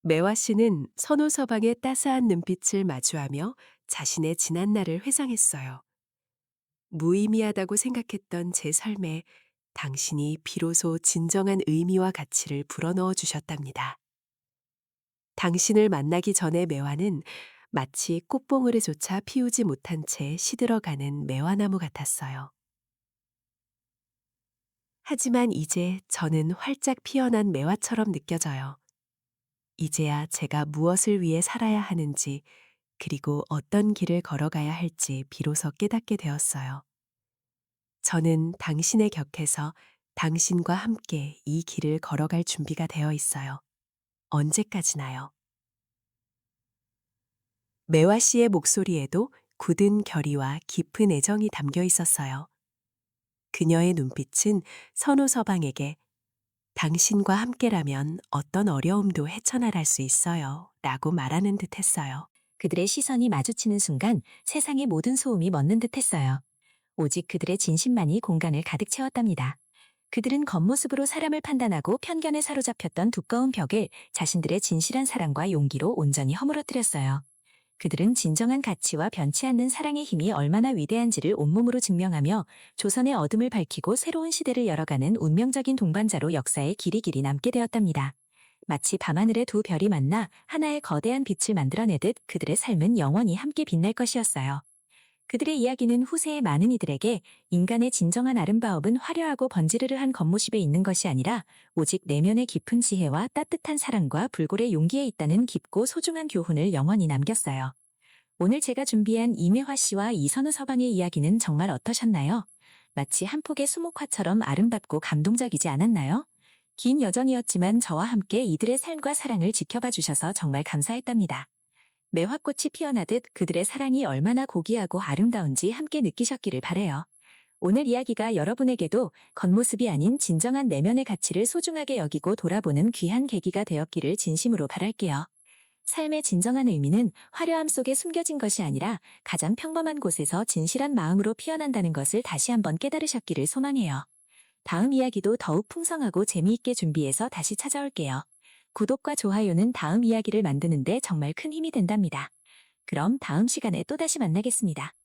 매화 씨는 선우서방의 따스한 눈빛을 마주하며 자신의 지난 날을 회상했어요. 무의미하다고 생각했던 제 삶에 당신이 비로소 진정한 의미와 가치를 불어넣어 주셨답니다. 당신을 만나기 전에 매화는 마치 꽃봉오리조차 피우지 못한 채 시들어가는 매화나무 같았어요. 하지만 이제 저는 활짝 피어난 매화처럼 느껴져요. 이제야 제가 무엇을 위해 살아야 하는지, 그리고 어떤 길을 걸어가야 할지 비로소 깨닫게 되었어요. 저는 당신의 곁에서 당신과 함께 이 길을 걸어갈 준비가 되어 있어요. 언제까지나요? 매화 씨의 목소리에도 굳은 결의와 깊은 애정이 담겨 있었어요. 그녀의 눈빛은 선우서방에게 당신과 함께라면 어떤 어려움도 헤쳐나갈 수 있어요 라고 말하는 듯 했어요. 그들의 시선이 마주치는 순간 세상의 모든 소음이 멎는 듯 했어요. 오직 그들의 진심만이 공간을 가득 채웠답니다. 그들은 겉모습으로 사람을 판단하고 편견에 사로잡혔던 두꺼운 벽을 자신들의 진실한 사랑과 용기로 온전히 허물어뜨렸어요. 그들은 진정한 가치와 변치 않는 사랑의 힘이 얼마나 위대한지를 온몸으로 증명하며 조선의 어둠을 밝히고 새로운 시대를 열어가는 운명적인 동반자로 역사에 길이 남게 되었답니다. 마치 밤하늘의 두 별이 만나 하나의 거대한 빛을 만들어내듯 그들의 삶은 영원히 함께 빛날 것이었어요. 그들의 이야기는 후세의 많은 이들에게 인간의 진정한 아름다움은 화려하고 번지르르한 겉모습에 있는 것이 아니라 오직 내면의 깊은 지혜와 따뜻한 사랑과 불굴의 용기에 있다는 깊고 소중한 교훈을 영원히 남겼어요. 오늘 제가 준비한 이매화 씨와 이선우 서방의 이야기는 정말 어떠셨나요? 마치 한 폭의 수목화처럼 아름답고 감동적이지 않았나요? 긴 여정이었지만 저와 함께 이들의 삶과 사랑을 지켜봐 주셔서 정말 감사했답니다. 매화꽃이 피어나듯 그들의 사랑이 얼마나 고귀하고 아름다운지 함께 느끼셨기를 바래요. 오늘 이야기가 여러분에게도 겉모습이 아닌 진정한 내면의 가치를 소중하게 여기고 돌아보는 귀한 계기가 되었기를 진심으로 바랄게요. 삶의 진정한 의미는 화려함 속에 숨겨진 것이 아니라 가장 평범한 곳에서 진실한 마음으로 피어난다는 것을 다시 한번 깨달으셨기를 소망해요. 다음 이야기도 더욱 풍성하고 재미있게 준비해서 다시 찾아올게요. 구독과 좋아요는 다음 이야기를 만드는데 정말 큰 힘이 된답니다. 그럼 다음 시간에 또다시 만나겠습니다.